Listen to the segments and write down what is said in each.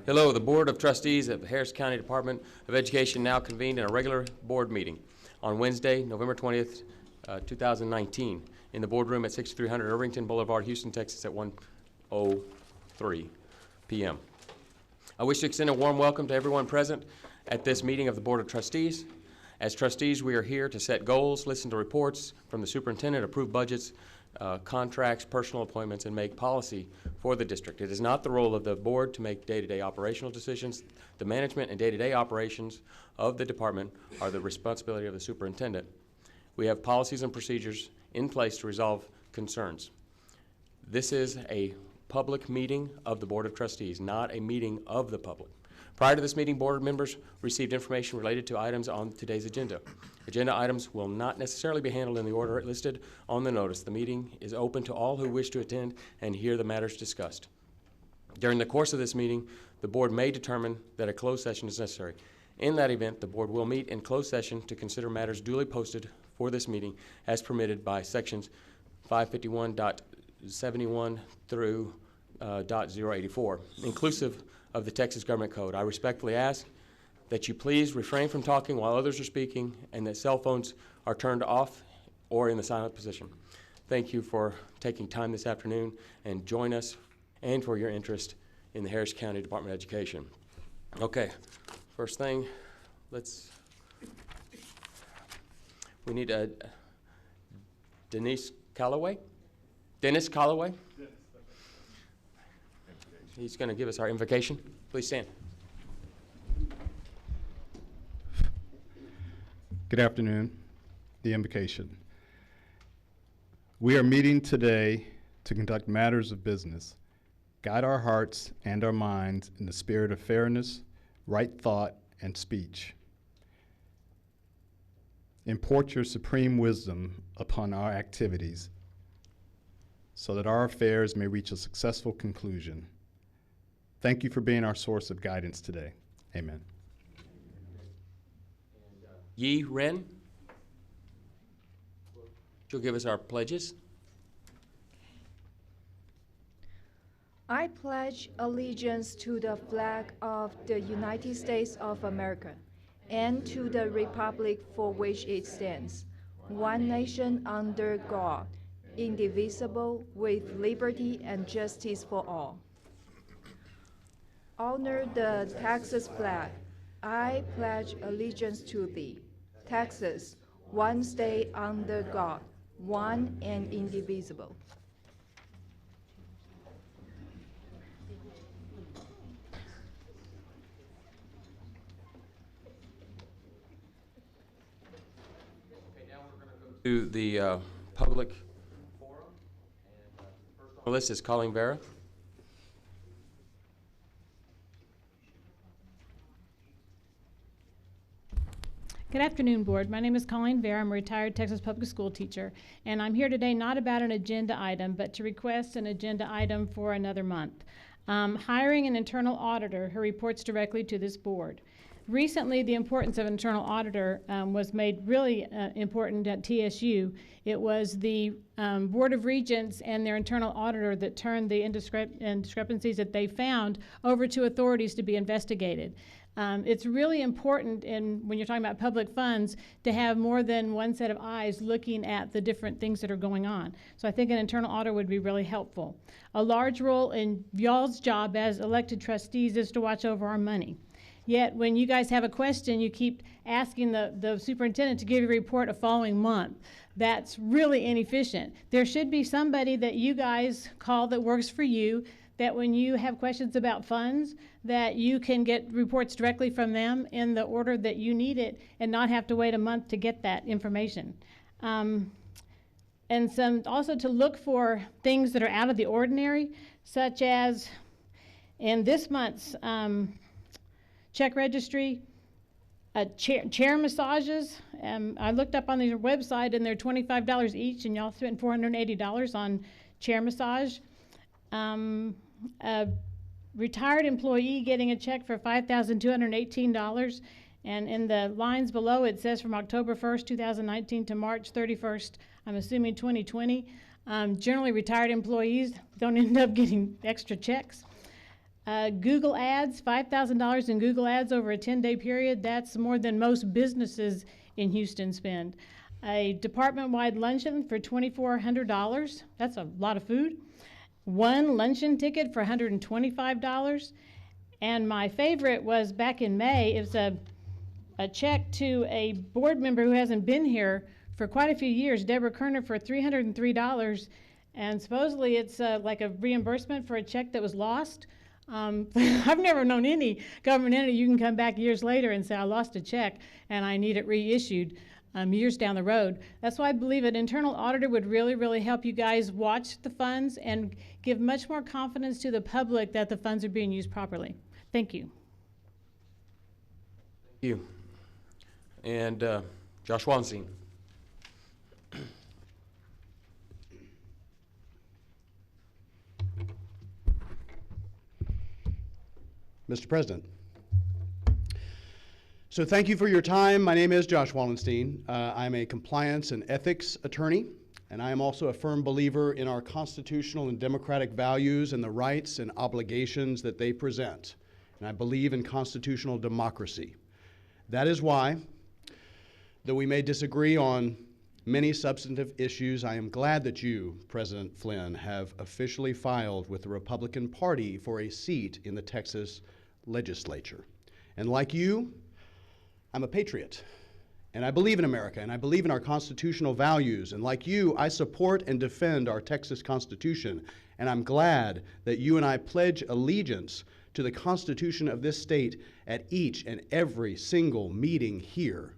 Hello, the Board of Trustees of Harris County Department of Education now convened in a regular board meeting on Wednesday, November 20th, 2019, in the boardroom at 6300 Irvington Boulevard, Houston, Texas at 1:03 p.m. I wish to extend a warm welcome to everyone present at this meeting of the Board of Trustees. As trustees, we are here to set goals, listen to reports from the superintendent, approve budgets, contracts, personal appointments, and make policy for the district. It is not the role of the board to make day-to-day operational decisions. The management and day-to-day operations of the department are the responsibility of the superintendent. We have policies and procedures in place to resolve concerns. This is a public meeting of the Board of Trustees, not a meeting of the public. Prior to this meeting, board members received information related to items on today's agenda. Agenda items will not necessarily be handled in the order listed on the notice. The meeting is open to all who wish to attend and hear the matters discussed. During the course of this meeting, the board may determine that a closed session is necessary. In that event, the board will meet in closed session to consider matters duly posted for this meeting as permitted by sections 551.71 through .084, inclusive of the Texas Government Code. I respectfully ask that you please refrain from talking while others are speaking and that cell phones are turned off or in the silent position. Thank you for taking time this afternoon and join us and for your interest in the Harris County Department of Education. Okay, first thing, we need Dennis Calloway. He's going to give us our invocation. Please stand. Good afternoon. The invocation. We are meeting today to conduct matters of business, guide our hearts and our minds in the spirit of fairness, right thought, and speech. Import your supreme wisdom upon our activities so that our affairs may reach a successful conclusion. Thank you for being our source of guidance today. Amen. Yi Ren, she'll give us our pledges. I pledge allegiance to the flag of the United States of America and to the republic for which it stands, one nation under God, indivisible, with liberty and justice for all. Honor the Texas flag. I pledge allegiance to thee. Texas, one state under God, one and indivisible. Okay, now we're going to go to the public forum. And first on the list is Colleen Vera. Good afternoon, Board. My name is Colleen Vera. I'm a retired Texas public school teacher, and I'm here today not about an agenda item, but to request an agenda item for another month. Hiring an internal auditor who reports directly to this board. Recently, the importance of an internal auditor was made really important at TSU. It was the Board of Regents and their internal auditor that turned the indiscrepancies that they found over to authorities to be investigated. It's really important when you're talking about public funds to have more than one set of eyes looking at the different things that are going on. So I think an internal auditor would be really helpful. A large role in y'all's job as elected trustees is to watch over our money. Yet when you guys have a question, you keep asking the superintendent to give you a report a following month. That's really inefficient. There should be somebody that you guys call that works for you, that when you have questions about funds, that you can get reports directly from them in the order that you need it and not have to wait a month to get that information. And also to look for things that are out of the ordinary, such as in this month's check registry, chair massages. I looked up on their website and they're $25 each, and y'all spent $480 on chair massage. A retired employee getting a check for $5,218, and in the lines below it says from October 1st, 2019 to March 31st, I'm assuming 2020. Generally retired employees don't end up getting extra checks. Google ads, $5,000 in Google ads over a 10-day period. That's more than most businesses in Houston spend. A department-wide luncheon for $2,400. That's a lot of food. One luncheon ticket for $125. And my favorite was back in May. It was a check to a board member who hasn't been here for quite a few years, Deborah Kerner, for $303. And supposedly it's like a reimbursement for a check that was lost. I've never known any government entity you can come back years later and say, I lost a check and I need it reissued years down the road. That's why I believe an internal auditor would really, really help you guys watch the funds and give much more confidence to the public that the funds are being used properly. Thank you. Thank you. And Josh Wallenstein. Mr. President. So thank you for your time. My name is Josh Wallenstein. I'm a compliance and ethics attorney, and I am also a firm believer in our constitutional and democratic values and the rights and obligations that they present. And I believe in constitutional democracy. That is why, though we may disagree on many substantive issues, I am glad that you, President Flynn, have officially filed with the Republican Party for a seat in the Texas legislature. And like you, I'm a patriot, and I believe in America, and I believe in our constitutional values, and like you, I support and defend our Texas Constitution, and I'm glad that you and I pledge allegiance to the Constitution of this state at each and every single meeting here.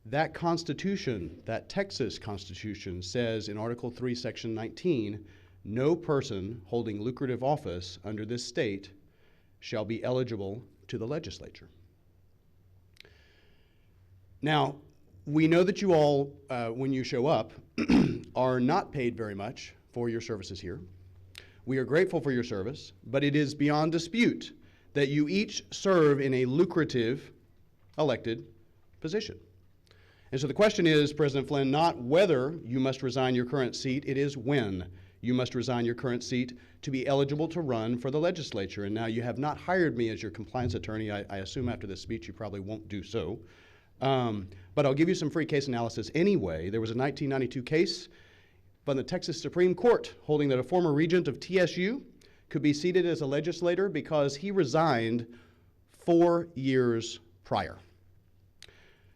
That Constitution, that Texas Constitution, says in Article 3, Section 19, no person holding lucrative office under this state shall be eligible to the legislature. Now, we know that you all, when you show up, are not paid very much for your services here. We are grateful for your service, but it is beyond dispute that you each serve in a lucrative elected position. And so the question is, President Flynn, not whether you must resign your current seat, it is when you must resign your current seat to be eligible to run for the legislature. And now you have not hired me as your compliance attorney. I assume after this speech you probably won't do so. But I'll give you some free case analysis anyway. There was a 1992 case from the Texas Supreme Court holding that a former regent of TSU could be seated as a legislator because he resigned 4 years prior.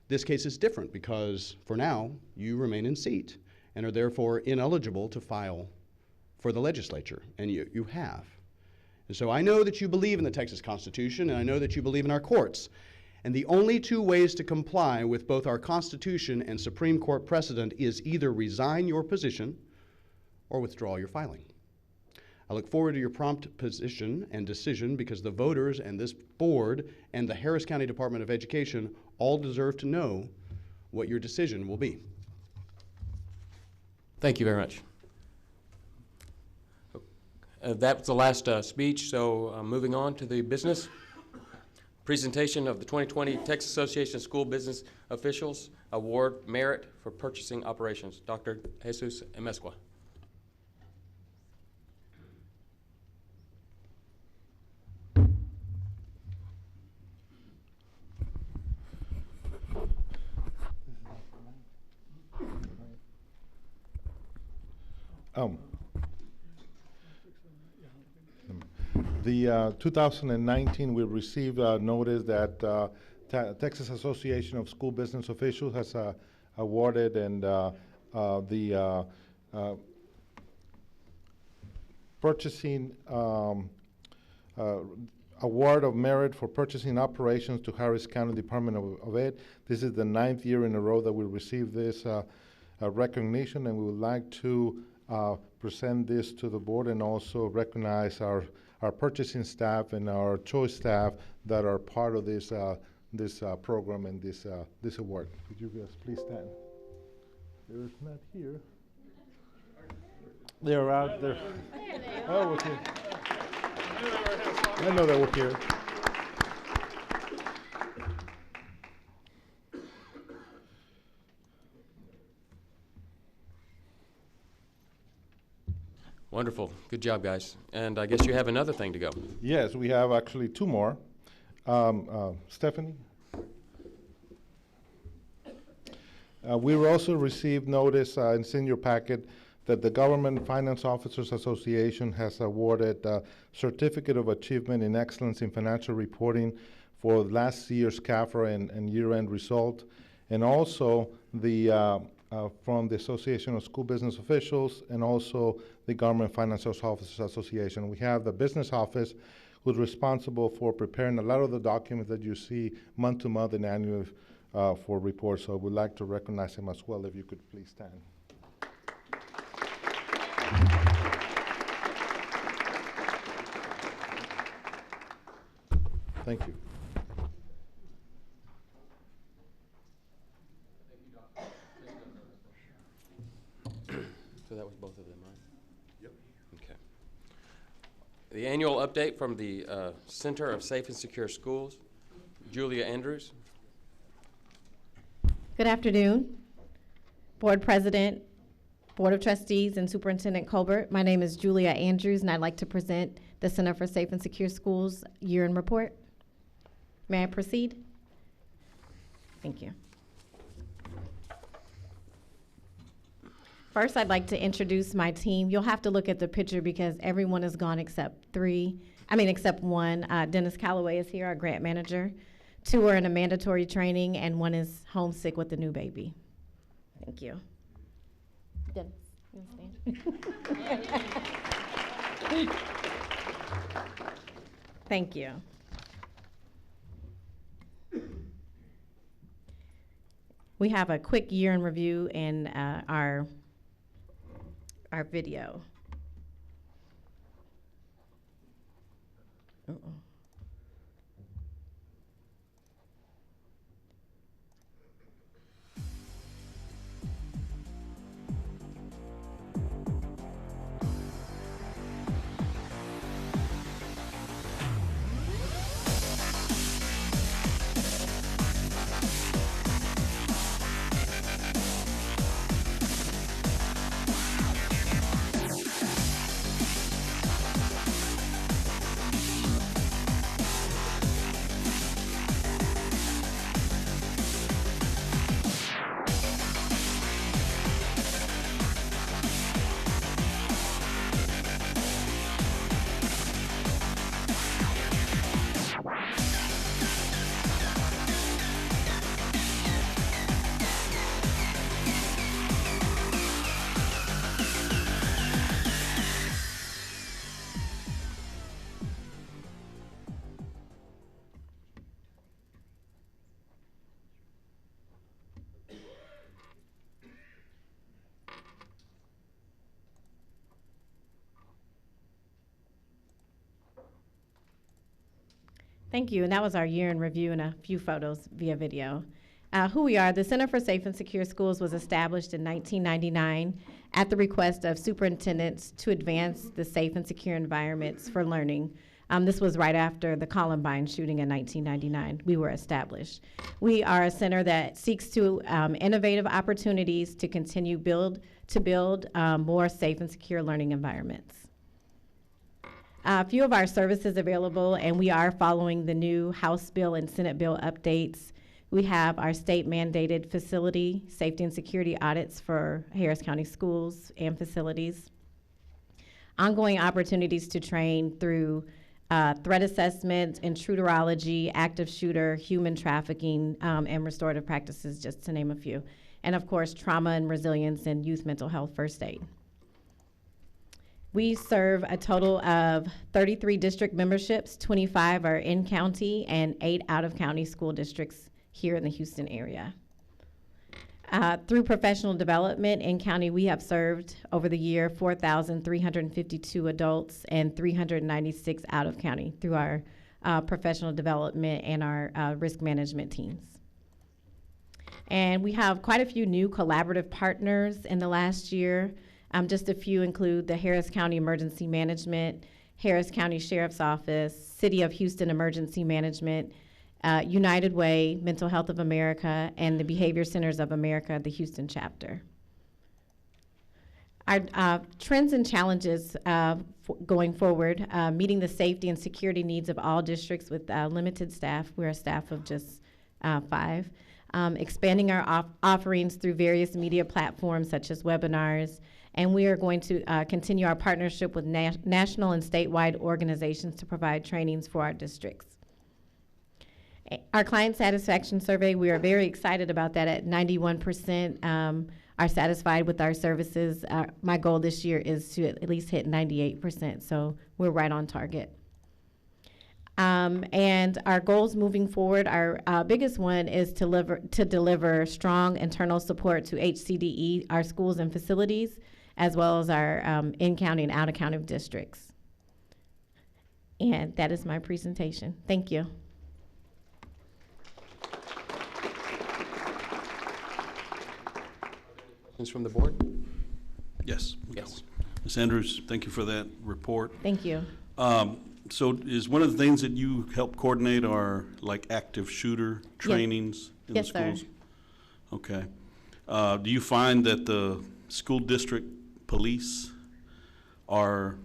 This case is different because, for now, you remain in seat and are therefore ineligible to file for the legislature, and you have. And so I know that you believe in the Texas Constitution, and I know that you believe in our courts. And the only two ways to comply with both our Constitution and Supreme Court precedent is either resign your position or withdraw your filing. I look forward to your prompt position and decision because the voters and this board and the Harris County Department of Education all deserve to know what your decision will be. Thank you very much. That was the last speech, so moving on to the business. Presentation of the 2020 Texas Association of School Business Officials Award Merit for Purchasing Operations. Dr. Jesus Emesqua. The 2019, we received notice that Texas Association of School Business Officials has awarded and the purchasing award of merit for purchasing operations to Harris County Department of Ed. This is the 9th year in a row that we received this recognition, and we would like to present this to the board and also recognize our purchasing staff and our choice staff that are part of this this program and this award. Could you guys please stand? They're not here. They're out there. Oh, okay. I know they were here. Wonderful. Good job, guys. And I guess you have another thing to go. Yes, we have actually two more. Stephanie? We also received notice and it's in your packet that the Government Finance Officers Association has awarded a Certificate of Achievement in Excellence in Financial Reporting for last year's CAFRA and year-end result, and also the from the Association of School Business Officials and also the Government Finance Officers Association. We have the business office who's responsible for preparing a lot of the documents that you see month to month and annually for reports. So we'd like to recognize him as well. If you could please stand. Thank you. So that was both of them, right? Yep. Okay. The annual update from the Center of Safe and Secure Schools. Julia Andrews. Good afternoon, Board President, Board of Trustees, and Superintendent Colbert. My name is Julia Andrews, and I'd like to present the Center for Safe and Secure Schools year-end report. May I proceed? Thank you. First, I'd like to introduce my team. You'll have to look at the picture because everyone is gone except one. Dennis Calloway is here, our grant manager. 2 are in a mandatory training, and 1 is homesick with a new baby. Thank you. Dennis, you want to stand? Thank you. We have a quick year in review in our video. Uh-oh. Thank you, and that was our year in review and a few photos via video. Who we are, the Center for Safe and Secure Schools was established in 1999 at the request of superintendents to advance the safe and secure environments for learning. This was right after the Columbine shooting in 1999. We were established. We are a center that seeks to innovative opportunities to continue to build more safe and secure learning environments. A few of our services available, and we are following the new House bill and Senate bill updates. We have our state mandated facility safety and security audits for Harris County schools and facilities. Ongoing opportunities to train through threat assessment, intruderology, active shooter, human trafficking, and restorative practices, just to name a few. And of course, trauma and resilience and youth mental health first aid. We serve a total of 33 district memberships, 25 are in county, and 8 out of county school districts here in the Houston area. Through professional development in county, we have served over the year 4,352 adults and 396 out of county through our professional development and our risk management teams. And we have quite a few new collaborative partners in the last year. Just a few include the Harris County Emergency Management, Harris County Sheriff's Office, City of Houston Emergency Management, United Way, Mental Health of America, and the Behavior Centers of America, the Houston chapter. Our trends and challenges going forward, meeting the safety and security needs of all districts with limited staff. We're a staff of just 5. Expanding our offerings through various media platforms such as webinars, and we are going to continue our partnership with national and statewide organizations to provide trainings for our districts. Our client satisfaction survey, we are very excited about that. At 91% are satisfied with our services. My goal this year is to at least hit 98%, so we're right on target. And our goals moving forward, our biggest one is to deliver strong internal support to HCDE, our schools and facilities, as well as our in-county and out-of-county districts. And that is my presentation. Thank you. Questions from the board? Yes. Yes. Ms. Andrews, thank you for that report. Thank you. So is one of the things that you help coordinate are like active shooter trainings in the Yes, sir. schools? Okay. Do you find that the school district police are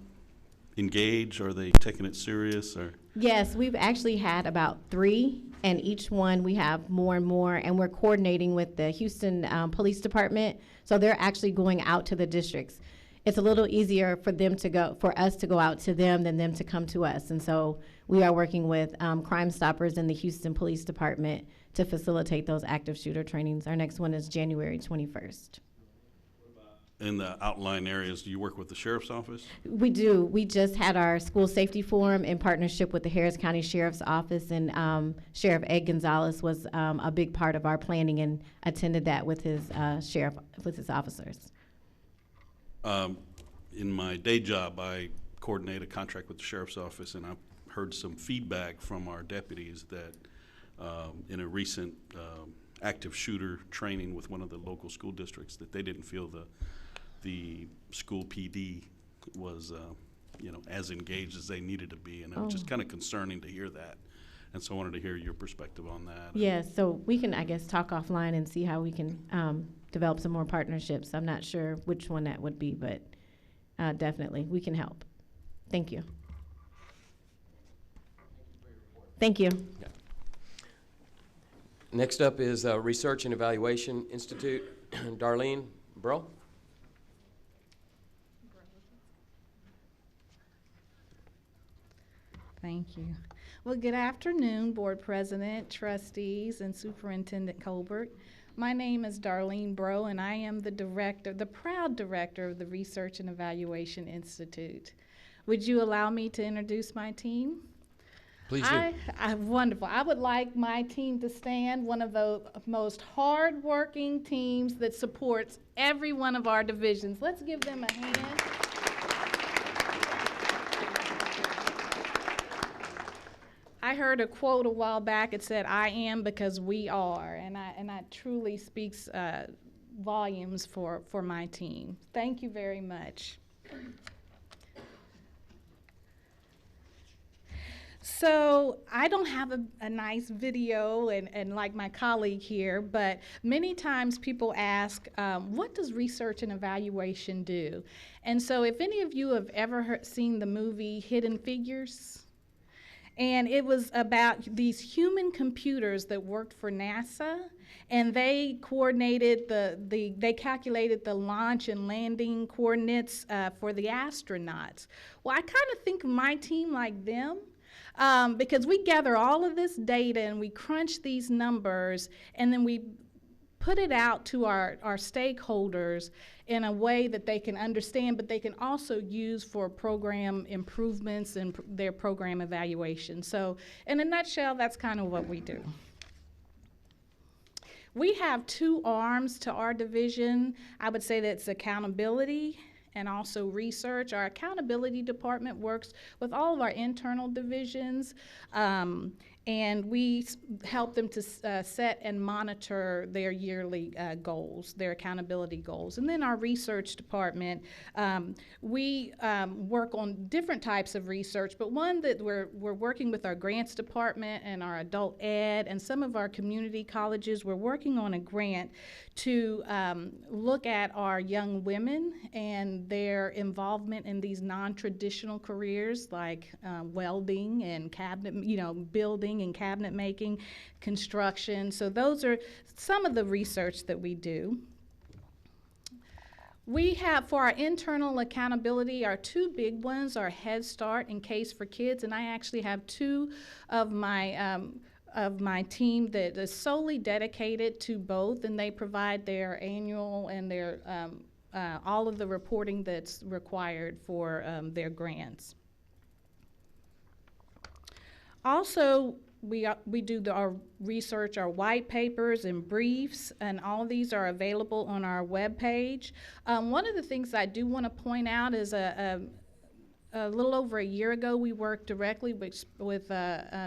engaged? Are they taking it serious? Or Yes, we've actually had about 3, and each one we have more and more, and we're coordinating with the Houston Police Department, so they're actually going out to the districts. It's a little easier for us to go out to them than them to come to us, and so we are working with Crime Stoppers in the Houston Police Department to facilitate those active shooter trainings. Our next one is January 21st. in the outlying areas, do you work with the sheriff's office? We do. We just had our school safety forum in partnership with the Harris County Sheriff's Office, and Sheriff Ed Gonzalez was a big part of our planning and attended that with his officers. In my day job, I coordinate a contract with the sheriff's office, and I've heard some feedback from our deputies that in a recent active shooter training with one of the local school districts, that they didn't feel the school PD was as engaged as they needed to be, and it was just kind of concerning to hear that. And so I wanted to hear your perspective on that. Yes, so we can, I guess, talk offline and see how we can develop some more partnerships. I'm not sure which one that would be, but definitely we can help. Thank you. Thank you. Yeah. Next up is Research and Evaluation Institute. Darlene Bro. Thank you. Well, good afternoon, Board President, trustees, and Superintendent Colbert. My name is Darlene Bro, and I am the proud director of the Research and Evaluation Institute. Would you allow me to introduce my team? Please do. Wonderful. I would like my team to stand, one of the most hard-working teams that supports every one of our divisions. Let's give them a hand. I heard a quote a while back. It said, "I am because we are," and that truly speaks volumes for my team. Thank you very much. So I don't have a nice video and like my colleague here, but many times people ask, what does research and evaluation do? And so if any of you have ever seen the movie Hidden Figures, and it was about these human computers that worked for NASA, and they coordinated they calculated the launch and landing coordinates for the astronauts. Well, I kind of think of my team like them. Because we gather all of this data and we crunch these numbers, and then we put it out to our stakeholders in a way that they can understand, but they can also use for program improvements and their program evaluation. So in a nutshell, that's kind of what we do. We have 2 arms to our division. I would say that's accountability and also research. Our accountability department works with all of our internal divisions, and we help them to set and monitor their yearly goals, their accountability goals. And then our research department, we work on different types of research, but one that we're working with our grants department and our adult ed and some of our community colleges. We're working on a grant to look at our young women and their involvement in these non-traditional careers like welding and cabinet, building and cabinet making, construction. So those are some of the research that we do. We have, for our internal accountability, our two big ones are Head Start and Case for Kids, and I actually have two of my team that is solely dedicated to both, and they provide their annual and their all of the reporting that's required for their grants. Also, we do our research, our white papers and briefs, and all of these are available on our webpage. One of the things I do want to point out is a little over a year ago, we worked directly with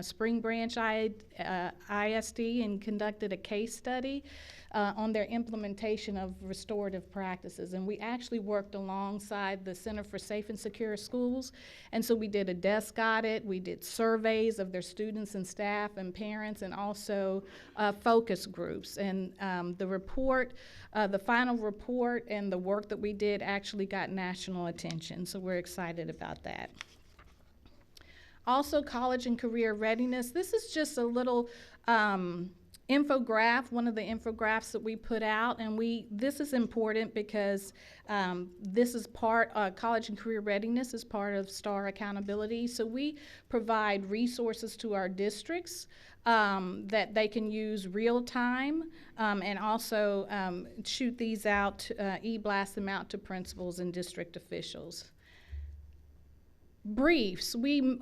Spring Branch ISD and conducted a case study on their implementation of restorative practices. And we actually worked alongside the Center for Safe and Secure Schools. And so we did a desk audit, we did surveys of their students and staff and parents, and also focus groups. And the report, the final report and the work that we did actually got national attention. So we're excited about that. Also, college and career readiness. This is just a little infograph, one of the infographs that we put out, and this is important because this is college and career readiness is part of STAR accountability. So we provide resources to our districts that they can use real time, and also shoot these out, e-blast them out to principals and district officials. Briefs.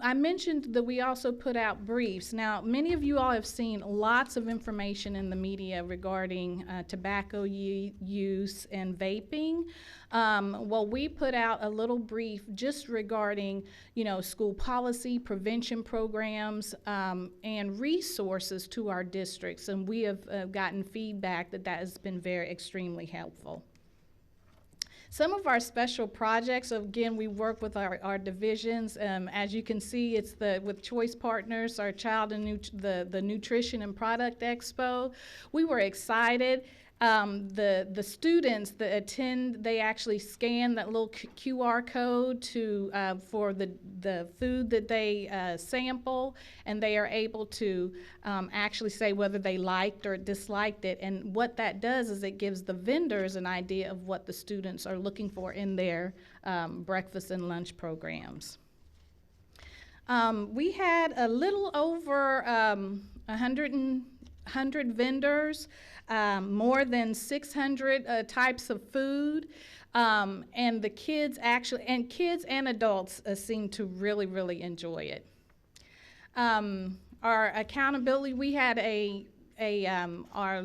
I mentioned that we also put out briefs. Now, many of you all have seen lots of information in the media regarding tobacco use and vaping. Well, we put out a little brief just regarding, school policy, prevention programs, and resources to our districts, and we have gotten feedback that has been extremely helpful. Some of our special projects, again, we work with our divisions. As you can see, it's with Choice Partners, our Child and the Nutrition and Product Expo. We were excited. The students that attend, they actually scan that little QR code for the food that they sample, and they are able to actually say whether they liked or disliked it. And what that does is it gives the vendors an idea of what the students are looking for in their breakfast and lunch programs. We had a little over 100 vendors, more than 600 types of food, and the kids kids and adults seem to really, really enjoy it. Our accountability, we had our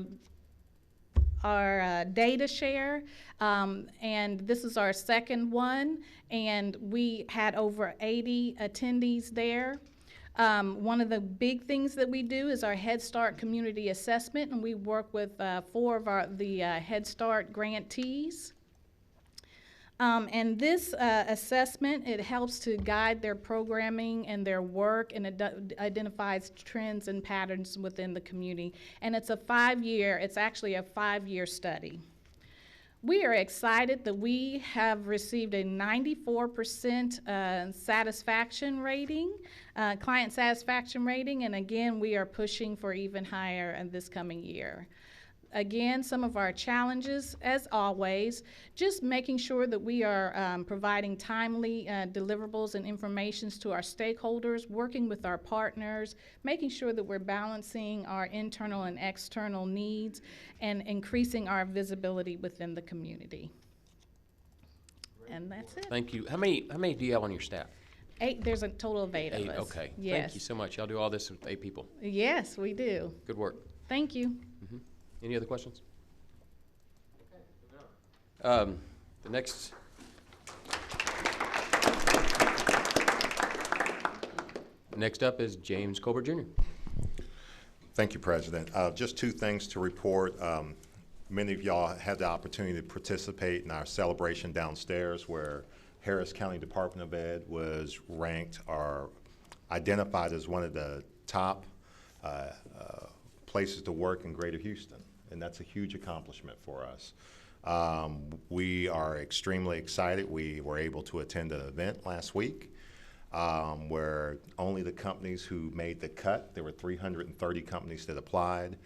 data share, and this is our second one, and we had over 80 attendees there. One of the big things that we do is our Head Start community assessment, and we work with 4 of the Head Start grantees. And this assessment, it helps to guide their programming and their work, and it identifies trends and patterns within the community. And it's actually a 5-year study. We are excited that we have received a 94% satisfaction rating, client satisfaction rating, and again, we are pushing for even higher in this coming year. Again, some of our challenges, as always, just making sure that we are providing timely deliverables and informations to our stakeholders, working with our partners, making sure that we're balancing our internal and external needs, and increasing our visibility within the community. And that's it. Thank you. How many do you have on your staff? 8. There's a total of 8 of us. Okay. Yes. Thank you so much. Y'all do all this with 8 people. Yes, we do. Good work. Thank you. Mm-hmm. Any other questions? The next. Next up is James Colbert Jr. Thank you, President. Just two things to report. Many of y'all had the opportunity to participate in our celebration downstairs where Harris County Department of Ed was ranked or identified as one of the top places to work in Greater Houston, and that's a huge accomplishment for us. We are extremely excited. We were able to attend an event last week where only the companies who made the cut, there were 330 companies that applied,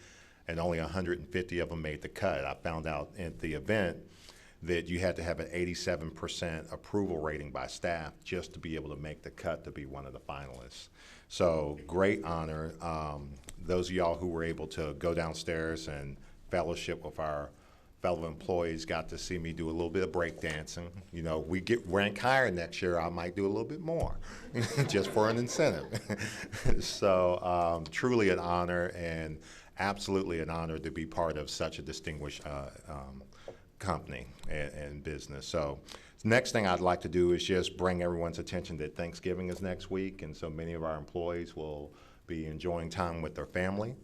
and only 150 of them made the cut. I found out at the event that you had to have an 87% approval rating by staff just to be able to make the cut to be one of the finalists. So great honor. Those of y'all who were able to go downstairs and fellowship with our fellow employees got to see me do a little bit of break dancing. You know, we get ranked higher next year, I might do a little bit more just for an incentive. So truly an honor, and absolutely an honor to be part of such a distinguished company and business. So next thing I'd like to do is just bring everyone's attention that Thanksgiving is next week, and so many of our employees will be enjoying time with their family.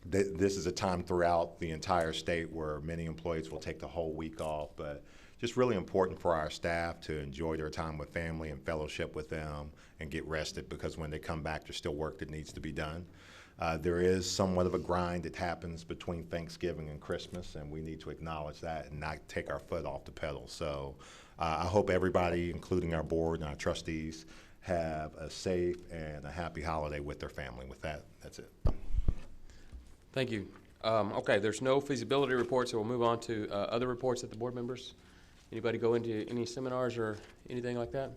This is a time throughout the entire state where many employees will take the whole week off, but just really important for our staff to enjoy their time with family and fellowship with them and get rested, because when they come back, there's still work that needs to be done. There is somewhat of a grind that happens between Thanksgiving and Christmas, and we need to acknowledge that and not take our foot off the pedal. So I hope everybody, including our board and our trustees, have a safe and a happy holiday with their family. With that, that's it. Thank you. Okay, there's no feasibility report, so we'll move on to other reports that the board members. Anybody go into any seminars or anything like that?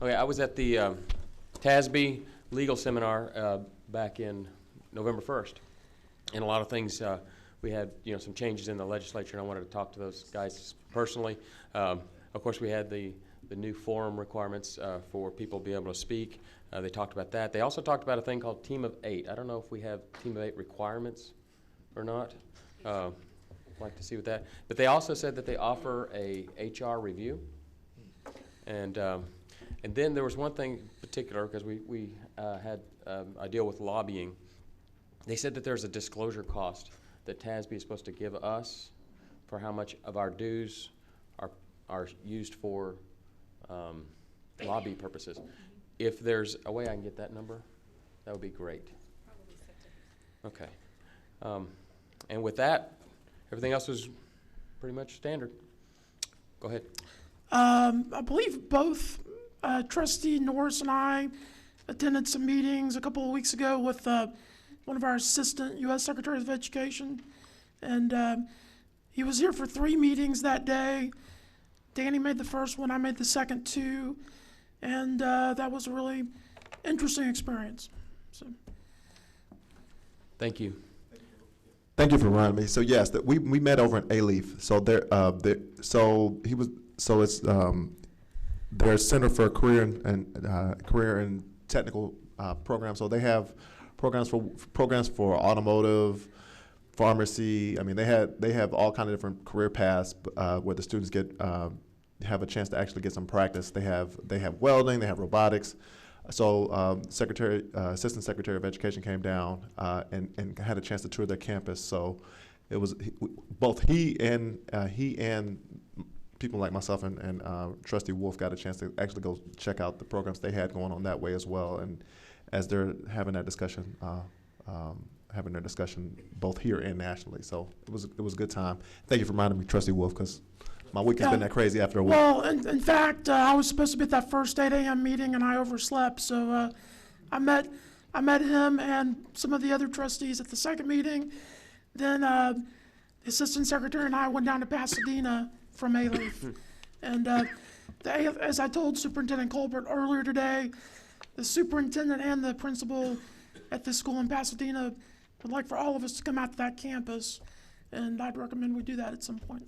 Okay, I was at the TASB legal seminar back in November 1st, and a lot of things, we had some changes in the legislature, and I wanted to talk to those guys personally. Of course, we had the new forum requirements for people to be able to speak. They talked about that. They also talked about a thing called Team of 8. I don't know if we have Team of 8 requirements or not. I'd like to see what that. But they also said that they offer a HR review. And then there was one thing in particular, because we had I deal with lobbying. They said that there's a disclosure cost that TASB is supposed to give us for how much of our dues are used for lobby purposes. If there's a way I can get that number, that would be great. Okay. And with that, everything else is pretty much standard. Go ahead. I believe both Trustee Norris and I attended some meetings a couple of weeks ago with one of our assistant U.S. Secretaries of Education, and he was here for 3 meetings that day. Danny made the first one, I made the second 2, and that was a really interesting experience. So. Thank you. Thank you for reminding me. So yes, we met over in A-Leaf. So it's their Center for Career and Technical Programs. So they have programs for automotive, pharmacy. I mean, they have all kind of different career paths where the students have a chance to actually get some practice. They have welding, they have robotics. So Assistant Secretary of Education came down and had a chance to tour their campus. So it was both he and people like myself and Trustee Wolf got a chance to actually go check out the programs they had going on that way as well. And as they're having that discussion, having their discussion both here and nationally. So it was a good time. Thank you for reminding me, Trustee Wolf, because my week has been that crazy after a week. Well, in fact, I was supposed to be at that first 8 a.m. meeting, and I overslept. So I met him and some of the other trustees at the second meeting. Then the assistant secretary and I went down to Pasadena from A-Leaf. And as I told Superintendent Colbert earlier today, the superintendent and the principal at this school in Pasadena would like for all of us to come out to that campus, and I'd recommend we do that at some point.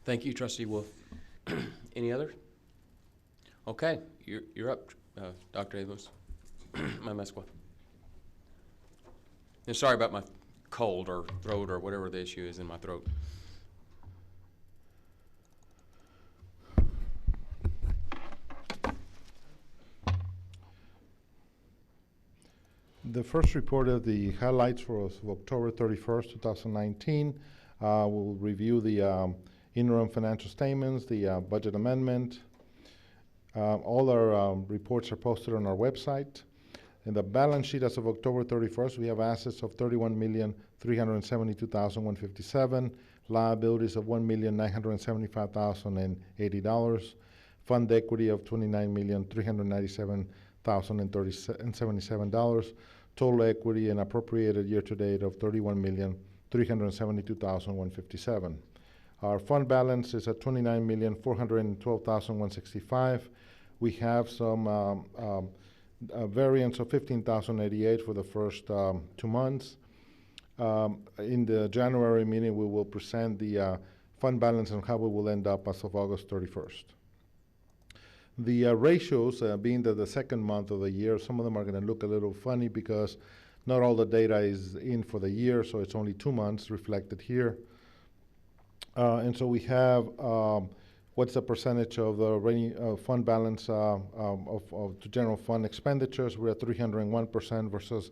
Thank you, Trustee Wolf. Any other? Okay, you're up, Dr. Amos. My Mesqua. And sorry about my cold or throat or whatever the issue is in my throat. The first report of the highlights for October 31st, 2019. We'll review the interim financial statements, the budget amendment. All our reports are posted on our website. In the balance sheet as of October 31st, we have assets of $31,372,157, liabilities of $1,975,080, fund equity of $29,397,077, total equity and appropriated year-to-date of $31,372,157. Our fund balance is at $29,412,165. We have some a variance of $15,088 for the first 2 months. In the January meeting, we will present the fund balance and how we will end up as of August 31st. The ratios, being that the second month of the year, some of them are going to look a little funny because not all the data is in for the year, so it's only 2 months reflected here. And so we have what's the percentage of the fund balance of to general fund expenditures. We're at 301% versus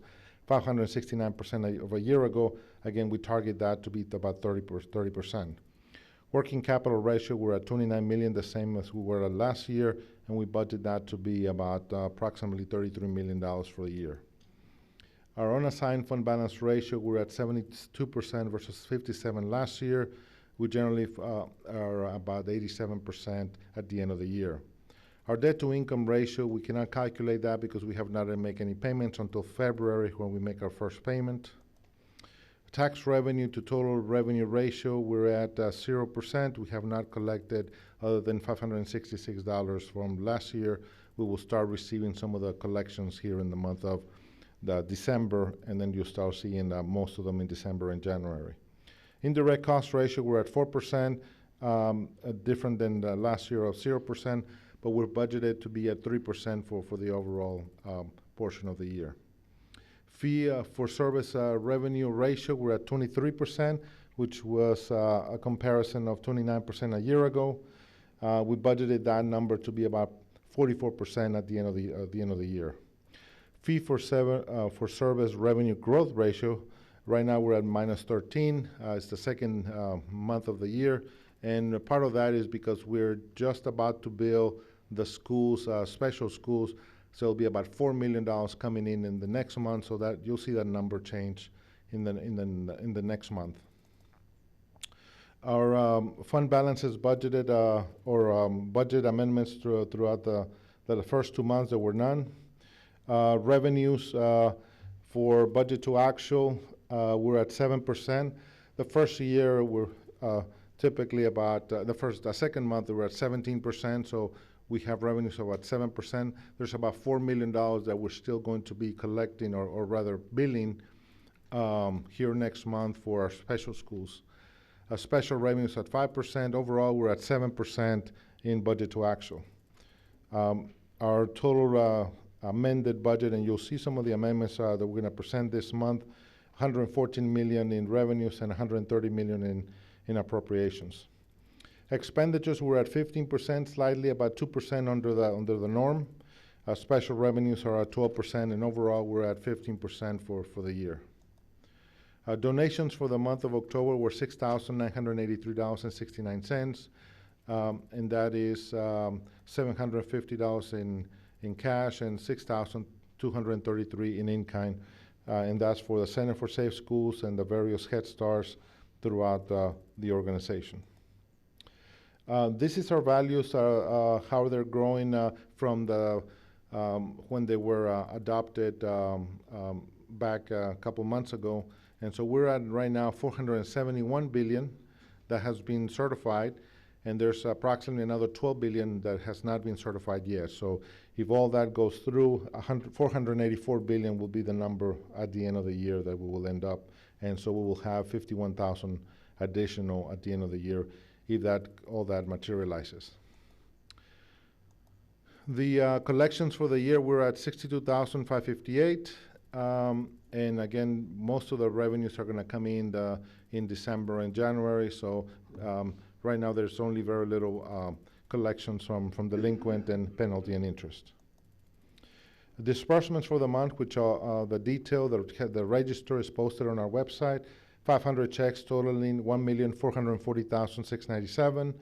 569% of a year ago. Again, we target that to be about 30%. Working capital ratio, we're at $29 million, the same as we were at last year, and we budget that to be about approximately $33 million for the year. Our unassigned fund balance ratio, we're at 72% versus 57% last year. We generally are about 87% at the end of the year. Our debt-to-income ratio, we cannot calculate that because we have not made any payments until February when we make our first payment. Tax revenue to total revenue ratio, we're at 0%. We have not collected other than $566 from last year. We will start receiving some of the collections here in the month of December, and then you'll start seeing most of them in December and January. Indirect cost ratio, we're at 4%, different than last year of 0%, but we're budgeted to be at 3% for the overall portion of the year. Fee for service revenue ratio, we're at 23%, which was a comparison of 29% a year ago. We budgeted that number to be about 44% at the end of the year. Fee for service revenue growth ratio, right now we're at -13. It's the second month of the year, and part of that is because we're just about to bill the schools, special schools, so it'll be about $4 million coming in the next month, so that you'll see that number change in the next month. Our fund balance is budgeted, budget amendments throughout the first 2 months, there were none. Revenues for budget to actual, we're at 7%. The first year, we're typically about, the second month, we're at 17%, so we have revenues of about 7%. There's about $4 million that we're still going to be collecting, or rather billing, here next month for our special schools. Special revenues at 5%. Overall, we're at 7% in budget to actual. Our total amended budget, and you'll see some of the amendments that we're going to present this month, $114 million in revenues and $130 million in appropriations. Expenditures were at 15%, slightly about 2% under the norm. Special revenues are at 12%, and overall we're at 15% for the year. Donations for the month of October were $6,983.69, and that is $750 in cash and $6,233 in in-kind, and that's for the Center for Safe Schools and the various Head Starts throughout the organization. This is our values, how they're growing from when they were adopted back a couple months ago. And so we're at right now 471 billion that has been certified, and there's approximately another 12 billion that has not been certified yet. So if all that goes through, 484 billion will be the number at the end of the year that we will end up. And so we will have 51,000 additional at the end of the year if all that materializes. The collections for the year, we're at 62,558. And again, most of the revenues are going to come in December and January. So right now there's only very little collections from delinquent and penalty and interest. Disbursements for the month, which are the detail, the register is posted on our website. 500 checks totaling $1,440,697.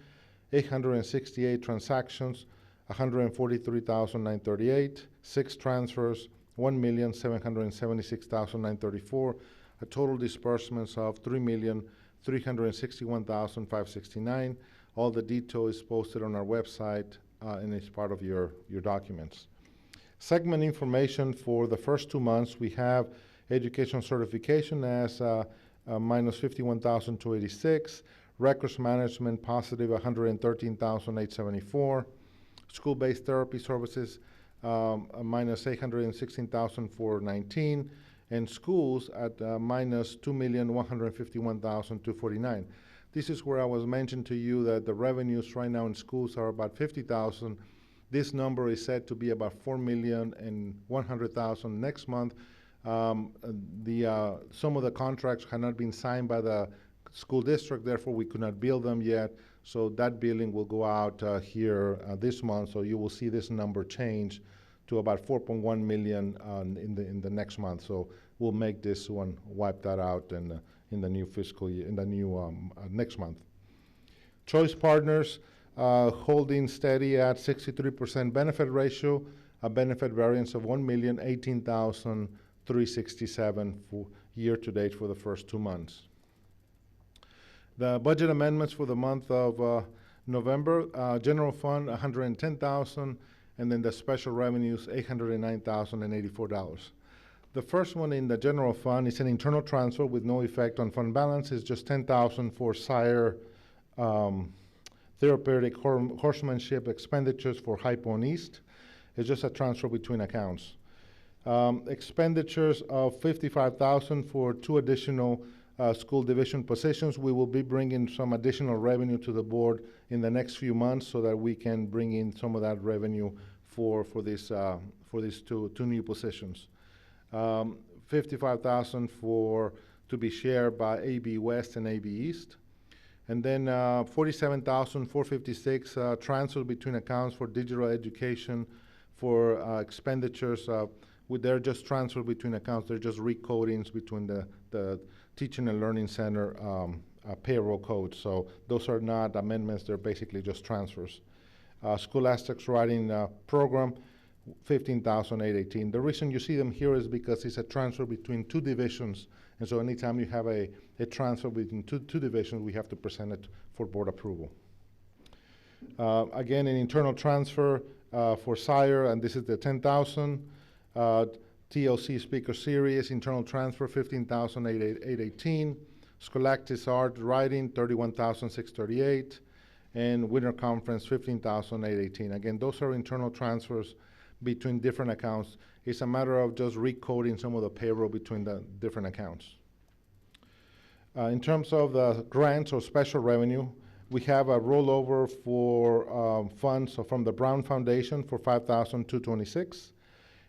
868 transactions, $143,938. 6 transfers, $1,776,934. A total disbursements of $3,361,569. All the detail is posted on our website and is part of your documents. Segment information for the first 2 months, we have education certification as minus 51,286, records management positive 113,874, school-based therapy services minus 816,419, and schools at minus 2,151,249. This is where I was mentioning to you that the revenues right now in schools are about 50,000. This number is said to be about 4,100,000 next month. Some of the contracts have not been signed by the school district, therefore we could not bill them yet. So that billing will go out here this month. So you will see this number change to about 4.1 million in the next month. So we'll make this one wipe that out in the new fiscal year, in the new next month. Choice partners. Holding steady at 63% benefit ratio, a benefit variance of 1,018,367 for year to date for the first 2 months. The budget amendments for the month of November, general fund 110,000, and then the special revenues $809,084. The first one in the general fund is an internal transfer with no effect on fund balance. It's just 10,000 for SIRE therapeutic horsemanship expenditures for Hypo and East. It's just a transfer between accounts. Expenditures of $55,000 for 2 additional school division positions. We will be bringing some additional revenue to the board in the next few months so that we can bring in some of that revenue for these 2 new positions. $55,000 to be shared by AB West and AB East. And then $47,456 transfers between accounts for digital education for expenditures. They're just transferred between accounts. They're just recodings between the Teaching and Learning Center payroll codes. So those are not amendments. They're basically just transfers. Scholastics Writing Program, $15,818. The reason you see them here is because it's a transfer between 2 divisions. And so anytime you have a transfer between two divisions, we have to present it for board approval. Again, an internal transfer for SIRE, and this is the 10,000. TLC Speaker Series, internal transfer, $15,818. Scholastic Art Writing, $31,638. And Winter Conference, $15,818. Again, those are internal transfers between different accounts. It's a matter of just recoding some of the payroll between the different accounts. In terms of the grants or special revenue, we have a rollover for funds from the Brown Foundation for $5,226.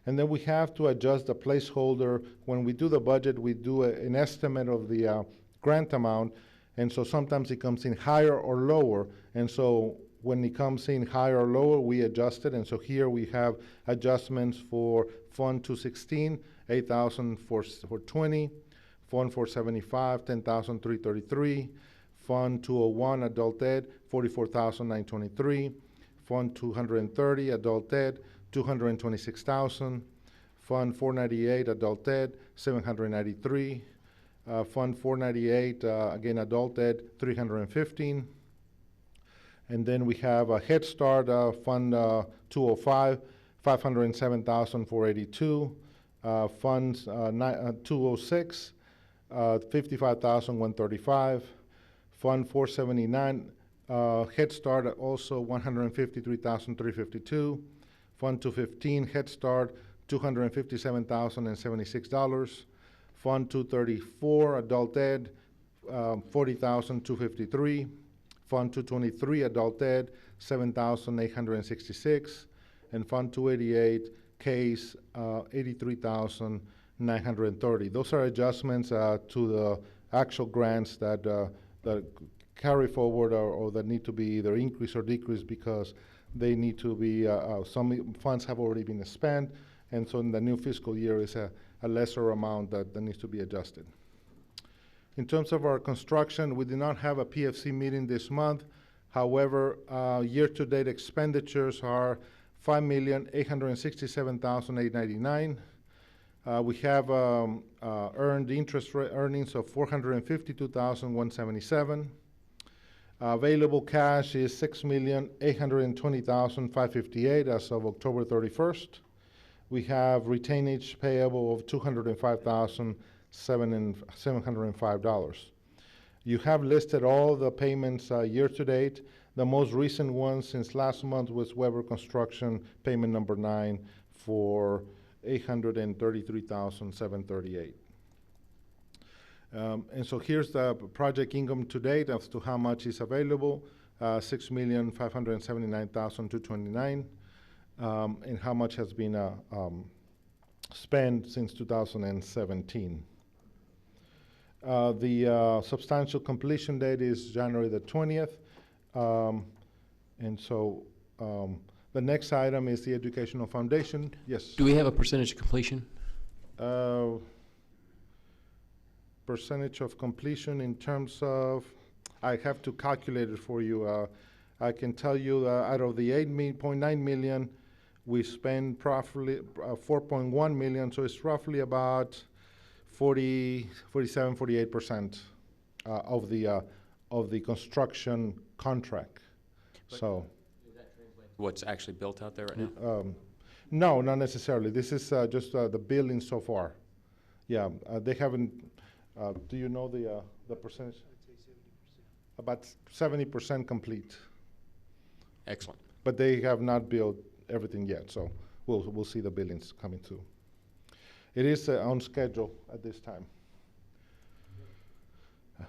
And then we have to adjust the placeholder. When we do the budget, we do an estimate of the grant amount. And so sometimes it comes in higher or lower. And so when it comes in higher or lower, we adjust it. And so here we have adjustments for Fund 216, $8,000 for 20, Fund 475, $10,333, Fund 201, Adult Ed, $44,923, Fund 230, Adult Ed, $226,000, Fund 498, Adult Ed, $793, Fund 498, again, Adult Ed, $315. And then we have a Head Start Fund 205, $507,482. Funds 206, $55,135. Fund 479, Head Start also $153,352. Fund 215, Head Start $257,076. Fund 234, Adult Ed, $40,253. Fund 223, Adult Ed, $7,866. And Fund 288, Case, $83,930. Those are adjustments to the actual grants that carry forward or that need to be either increased or decreased because they need to be, some funds have already been spent and so in the new fiscal year is a lesser amount that needs to be adjusted. In terms of our construction, we did not have a PFC meeting this month. However, year-to-date expenditures are $5,867,899. We have earned interest earnings of $452,177. Available cash is $6,820,558 as of October 31st. We have retainage payable of $205,705. You have listed all the payments year-to-date. The most recent one since last month was Weber Construction payment number 9 for $833,738. And so here's the project income to date as to how much is available, $6,579,229, and how much has been spent since 2017. The substantial completion date is January the 20th. And so the next item is the Educational Foundation. Yes? Do we have a percentage of completion? Percentage of completion in terms of, I have to calculate it for you. I can tell you out of the $8.9 million, we spend roughly $4.1 million, so it's roughly about 48% of the construction contract. But so, does that translate to what's actually built out there right now? No, not necessarily. This is just the building so far. Yeah, they haven't. Do you know the percentage? I'd say 70%. About 70% complete. Excellent. But they have not built everything yet, so we'll see the buildings coming through. It is on schedule at this time.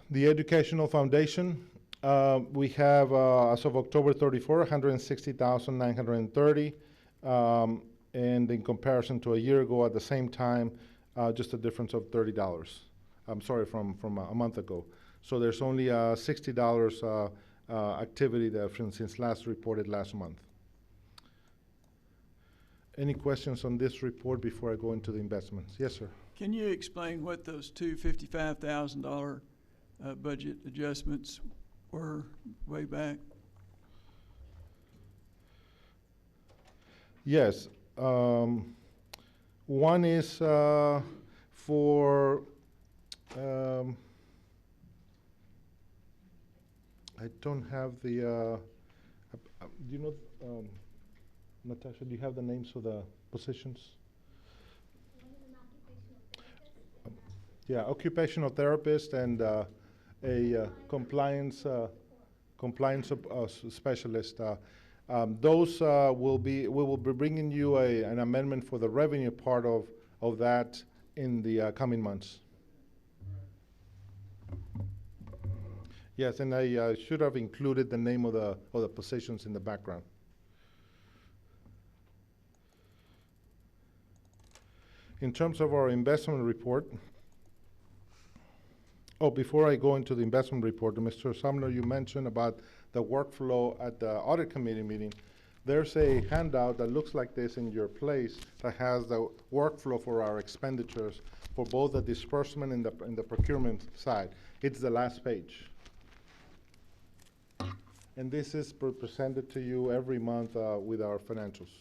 The Educational Foundation, we have, as of October 34, $160,930, and in comparison to a year ago at the same time, just a difference of $30. I'm sorry, from a month ago. So there's only $60 activity there since last reported last month. Any questions on this report before I go into the investments? Yes, sir. Can you explain what those two $55,000 budget adjustments were way back? Yes. One is for I don't have the do you know Natasha, do you have the names of the positions? Yeah, occupational therapist and a compliance specialist. Those we will be bringing you an amendment for the revenue part of that in the coming months. Yes, and I should have included the name of the positions in the background. In terms of our investment report, before I go into the investment report, Mr. Sumner, you mentioned about the workflow at the audit committee meeting. There's a handout that looks like this in your place that has the workflow for our expenditures for both the disbursement and the procurement side. It's the last page. And this is presented to you every month with our financials.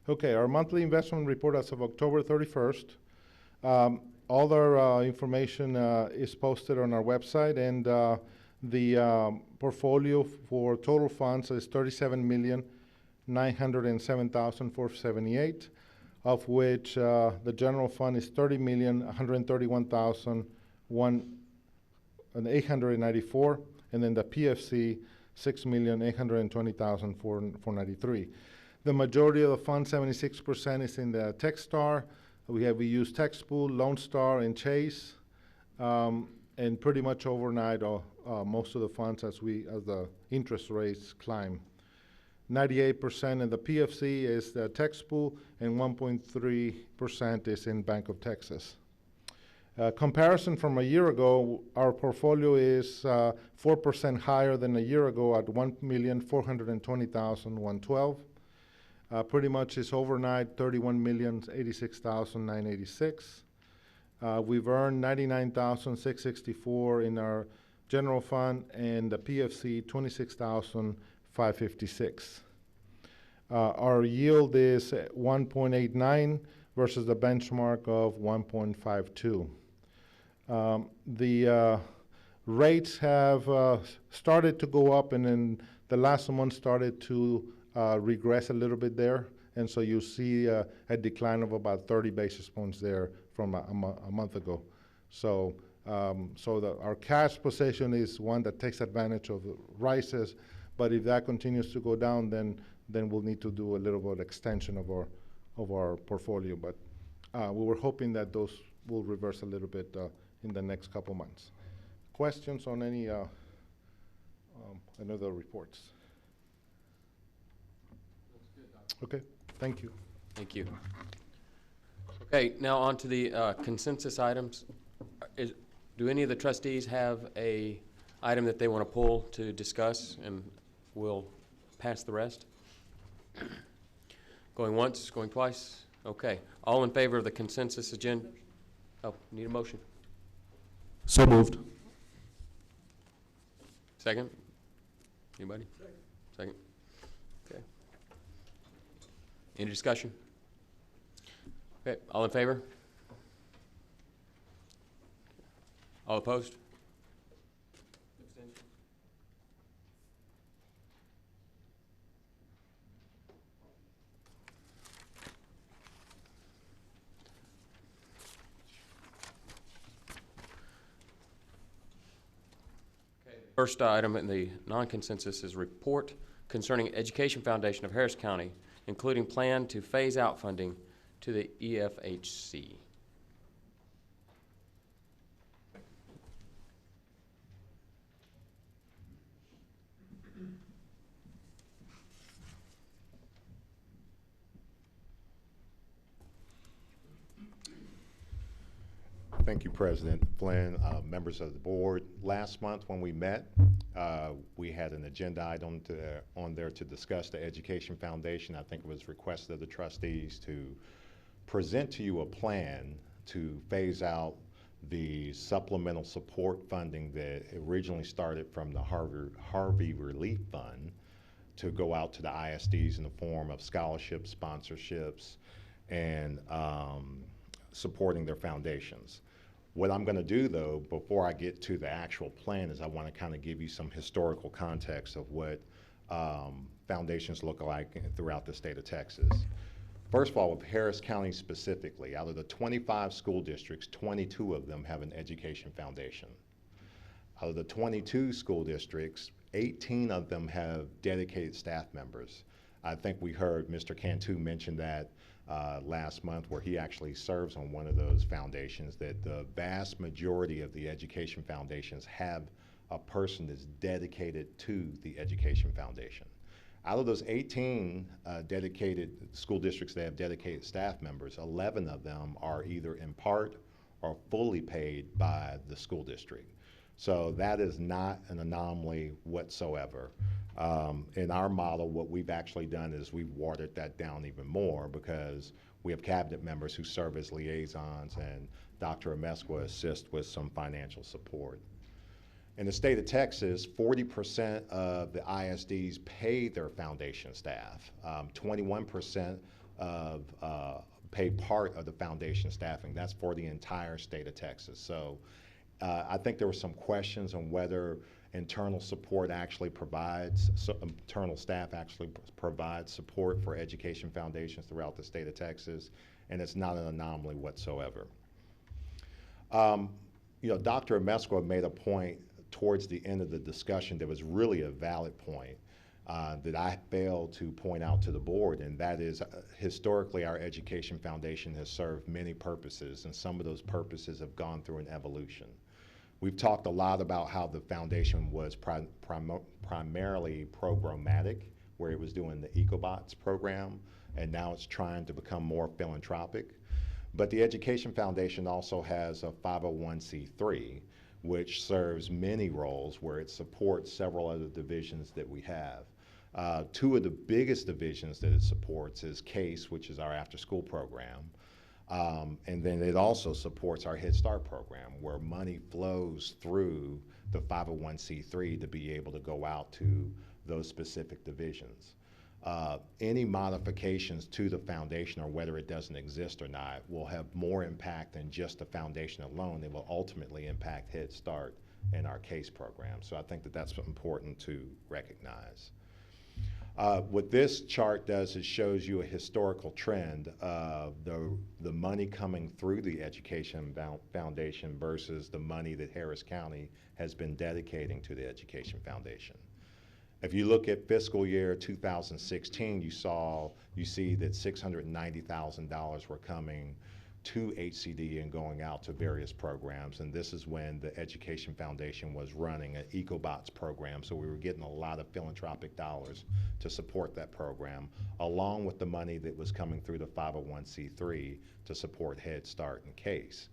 Okay, our monthly investment report as of October 31st. All our information is posted on our website, and the portfolio for total funds is $37,907,478, of which the general fund is $30,131,894, and then the PFC $6,820,493. The majority of the fund, 76%, is in the TechStar. We use TechSpool, Lone Star, and Chase, and pretty much overnight, most of the funds as the interest rates climb. 98% in the PFC is the TechSpool, and 1.3% is in Bank of Texas. Comparison from a year ago, our portfolio is 4% higher than a year ago at 1,420,112. Pretty much is overnight 31,086,986. We've earned 99,664 in our general fund, and the PFC 26,556. Our yield is 1.89 versus the benchmark of 1.52. The rates have started to go up, and then the last month started to regress a little bit there, and so you see a decline of about 30 basis points there from a month ago. So, our cash position is one that takes advantage of the rises, but if that continues to go down, then we'll need to do a little bit of extension of our portfolio. But we were hoping that those will reverse a little bit in the next couple months. Questions on any other reports? Okay, thank you. Thank you. Okay, now on to the consensus items. Do any of the trustees have a item that they want to pull to discuss, and we'll pass the rest? Going once, going twice? Okay. All in favor of the consensus agenda? Oh, need a motion? So moved. Second? Anybody? Second. Okay. Any discussion? Okay, all in favor? All opposed? First item in the non-consensus is report concerning Education Foundation of Harris County, including plan to phase out funding to the EFHC. Thank you, President Flynn, members of the board. Last month when we met, we had an agenda item on there to discuss the Education Foundation. I think it was requested of the trustees to present to you a plan to phase out the supplemental support funding that originally started from the Harvey Relief Fund to go out to the ISDs in the form of scholarships, sponsorships, and supporting their foundations. What I'm going to do, though, before I get to the actual plan, is I want to kind of give you some historical context of what foundations look like throughout the state of Texas. First of all, with Harris County specifically, out of the 25 school districts, 22 of them have an education foundation. Out of the 22 school districts, 18 of them have dedicated staff members. I think we heard Mr. Cantu mention that last month, where he actually serves on one of those foundations, that the vast majority of the education foundations have a person that's dedicated to the education foundation. Out of those 18 dedicated school districts that have dedicated staff members, 11 of them are either in part or fully paid by the school district. So that is not an anomaly whatsoever. In our model, what we've actually done is we've watered that down even more, because we have cabinet members who serve as liaisons, and Dr. Amesqua assists with some financial support. In the state of Texas, 40% of the ISDs pay their foundation staff. 21% pay part of the foundation staffing. That's for the entire state of Texas. So I think there were some questions on whether internal support actually provides, internal staff actually provides support for education foundations throughout the state of Texas, and it's not an anomaly whatsoever. You know, Dr. Amesqua made a point towards the end of the discussion that was really a valid point that I failed to point out to the board, and that is historically our education foundation has served many purposes, and some of those purposes have gone through an evolution. We've talked a lot about how the foundation was primarily programmatic, where it was doing the EcoBots program, and now it's trying to become more philanthropic. But the Education Foundation also has a 501c3, which serves many roles where it supports several other divisions that we have. Two of the biggest divisions that it supports is CASE, which is our after-school program, and then it also supports our Head Start program, where money flows through the 501c3 to be able to go out to those specific divisions. Any modifications to the foundation, or whether it doesn't exist or not, will have more impact than just the foundation alone. It will ultimately impact Head Start and our CASE program. So I think that that's important to recognize. What this chart does is shows you a historical trend of the money coming through the Education Foundation versus the money that Harris County has been dedicating to the Education Foundation. If you look at fiscal year 2016, you see that $690,000 were coming to HCDE and going out to various programs, and this is when the Education Foundation was running an EcoBots program, so we were getting a lot of philanthropic dollars to support that program, along with the money that was coming through the 501c3 to support Head Start and CASE.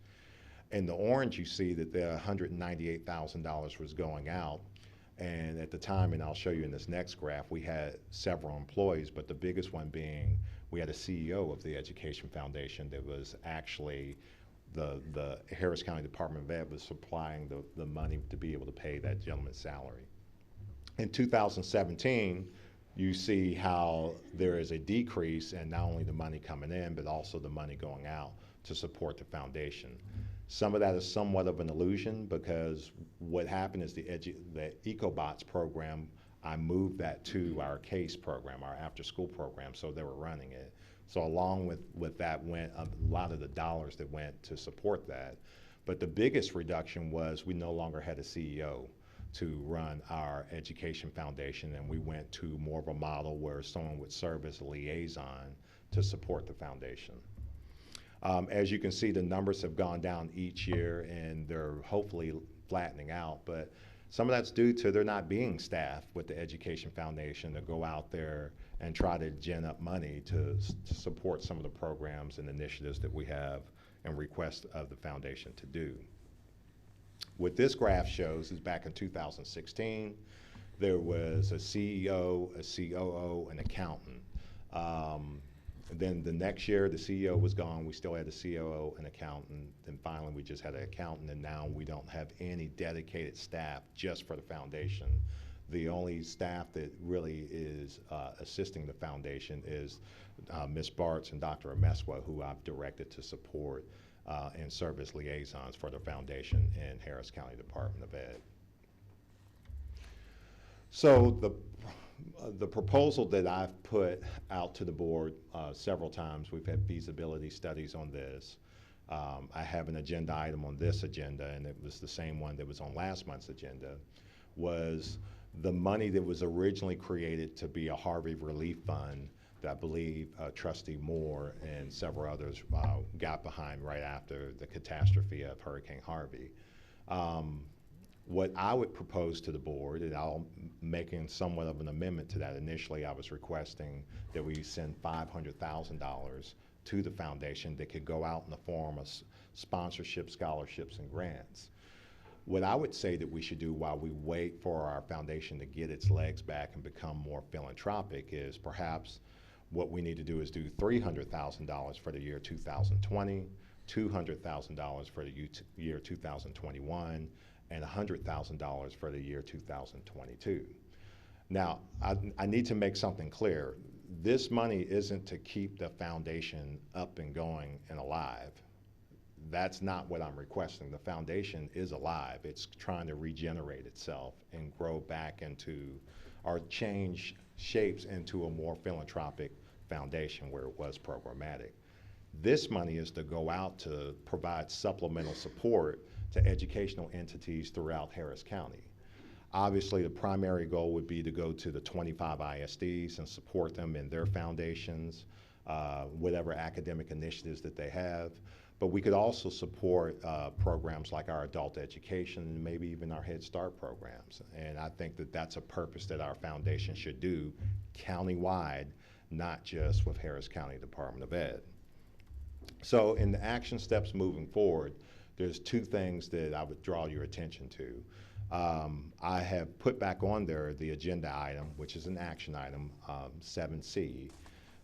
In the orange, you see that the $198,000 was going out, and at the time, and I'll show you in this next graph, we had several employees, but the biggest one being we had a CEO of the Education Foundation that was actually the Harris County Department of Ed was supplying the money to be able to pay that gentleman's salary. In 2017, you see how there is a decrease in not only the money coming in, but also the money going out to support the foundation. Some of that is somewhat of an illusion, because what happened is the EcoBots program, I moved that to our CASE program, our after-school program, so they were running it. So along with that went a lot of the dollars that went to support that. But the biggest reduction was we no longer had a CEO to run our Education Foundation, and we went to more of a model where someone would serve as a liaison to support the foundation. As you can see, the numbers have gone down each year, and they're hopefully flattening out, but some of that's due to there not being staff with the Education Foundation to go out there and try to gin up money to support some of the programs and initiatives that we have and request of the foundation to do. What this graph shows is back in 2016, there was a CEO, a COO, an accountant. Then the next year, the CEO was gone. We still had a COO, an accountant. Then finally, we just had an accountant, and now we don't have any dedicated staff just for the foundation. The only staff that really is assisting the foundation is Ms. Bartz and Dr. Ameswa, who I've directed to support and serve as liaisons for the foundation in Harris County Department of Ed. So the proposal that I've put out to the board several times, we've had feasibility studies on this. I have an agenda item on this agenda, and it was the same one that was on last month's agenda, was the money that was originally created to be a Harvey Relief Fund that I believe Trustee Moore and several others got behind right after the catastrophe of Hurricane Harvey. What I would propose to the board, and I'll making somewhat of an amendment to that. Initially, I was requesting that we send $500,000 to the foundation that could go out in the form of sponsorship, scholarships, and grants. What I would say that we should do while we wait for our foundation to get its legs back and become more philanthropic is perhaps what we need to do is do $300,000 for the year 2020, $200,000 for the year 2021, and $100,000 for the year 2022. Now, I need to make something clear. This money isn't to keep the foundation up and going and alive. That's not what I'm requesting. The foundation is alive. It's trying to regenerate itself and grow back into, or change shapes into a more philanthropic foundation where it was programmatic. This money is to go out to provide supplemental support to educational entities throughout Harris County. Obviously, the primary goal would be to go to the 25 ISDs and support them in their foundations, whatever academic initiatives that they have. But we could also support programs like our adult education and maybe even our Head Start programs. And I think that that's a purpose that our foundation should do countywide, not just with Harris County Department of Ed. So in the action steps moving forward, there's two things that I would draw your attention to. I have put back on there the agenda item, which is an action item, 7C,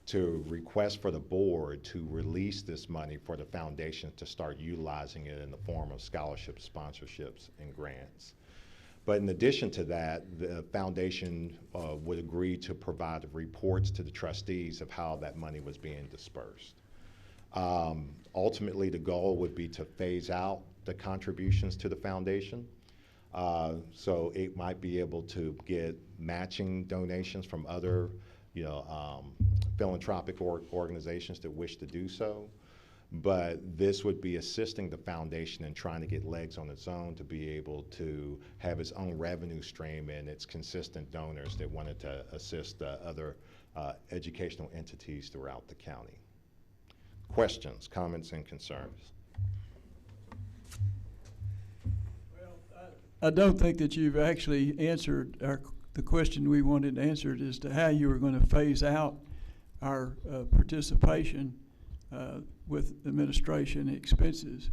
to request for the board to release this money for the foundation to start utilizing it in the form of scholarships, sponsorships, and grants. But in addition to that, the foundation would agree to provide reports to the trustees of how that money was being dispersed. Ultimately, the goal would be to phase out the contributions to the foundation. So it might be able to get matching donations from other, philanthropic organizations that wish to do so. But this would be assisting the foundation in trying to get legs on its own to be able to have its own revenue stream and its consistent donors that wanted to assist other educational entities throughout the county. Questions, comments, and concerns? I don't think that you've actually answered the question we wanted answered as to how you were going to phase out our participation with administration expenses.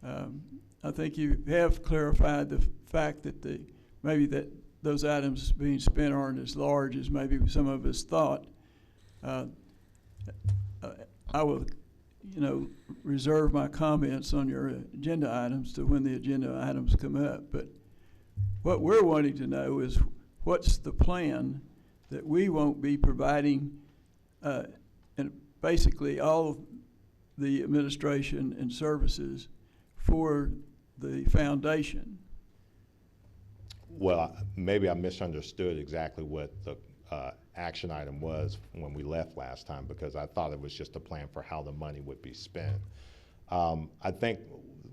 I think you have clarified the fact that maybe that those items being spent aren't as large as maybe some of us thought. I will, reserve my comments on your agenda items to when the agenda items come up. But what we're wanting to know is what's the plan that we won't be providing and basically all the administration and services for the foundation. Well, maybe I misunderstood exactly what the action item was when we left last time, because I thought it was just a plan for how the money would be spent. I think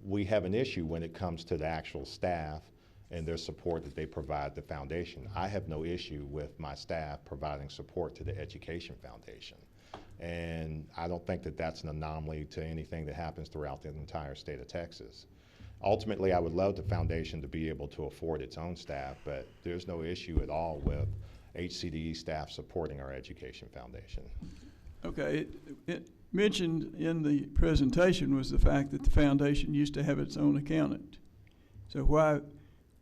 we have an issue when it comes to the actual staff and their support that they provide the foundation. I have no issue with my staff providing support to the Education Foundation. And I don't think that that's an anomaly to anything that happens throughout the entire state of Texas. Ultimately, I would love the foundation to be able to afford its own staff, but there's no issue at all with HCDE staff supporting our Education Foundation. Okay, it mentioned in the presentation was the fact that the foundation used to have its own accountant. So why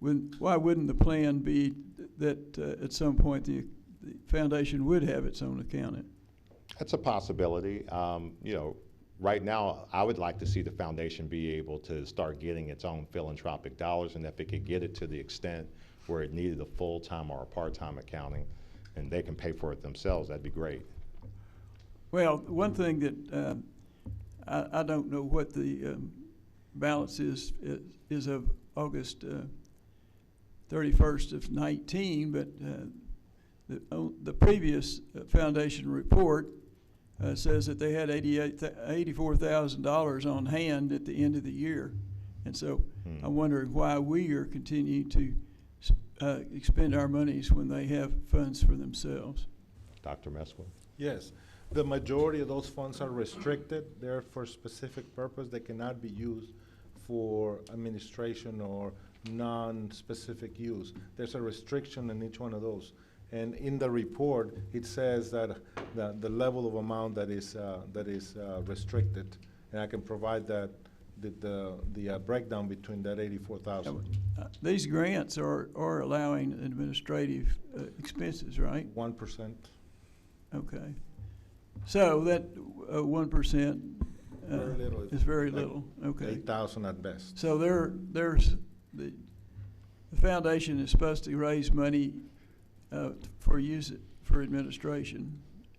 wouldn't the plan be that at some point the foundation would have its own accountant? That's a possibility. Right now, I would like to see the foundation be able to start getting its own philanthropic dollars, and if it could get it to the extent where it needed a full-time or a part-time accounting, and they can pay for it themselves, that'd be great. Well, one thing that I don't know what the balance is of August 31st of 19, but the previous foundation report says that they had $84,000 on hand at the end of the year. And so I'm wondering why we are continuing to expend our monies when they have funds for themselves. Dr. Mesquith? Yes. The majority of those funds are restricted. They're for a specific purpose. They cannot be used for administration or non-specific use. There's a restriction in each one of those. And in the report, it says that the level of amount that is restricted, and I can provide that the breakdown between that 84,000. These grants are allowing administrative expenses, right? 1%. Okay. So that 1% is very little. Okay. 8,000 at best. So there's the foundation is supposed to raise money for use for administration,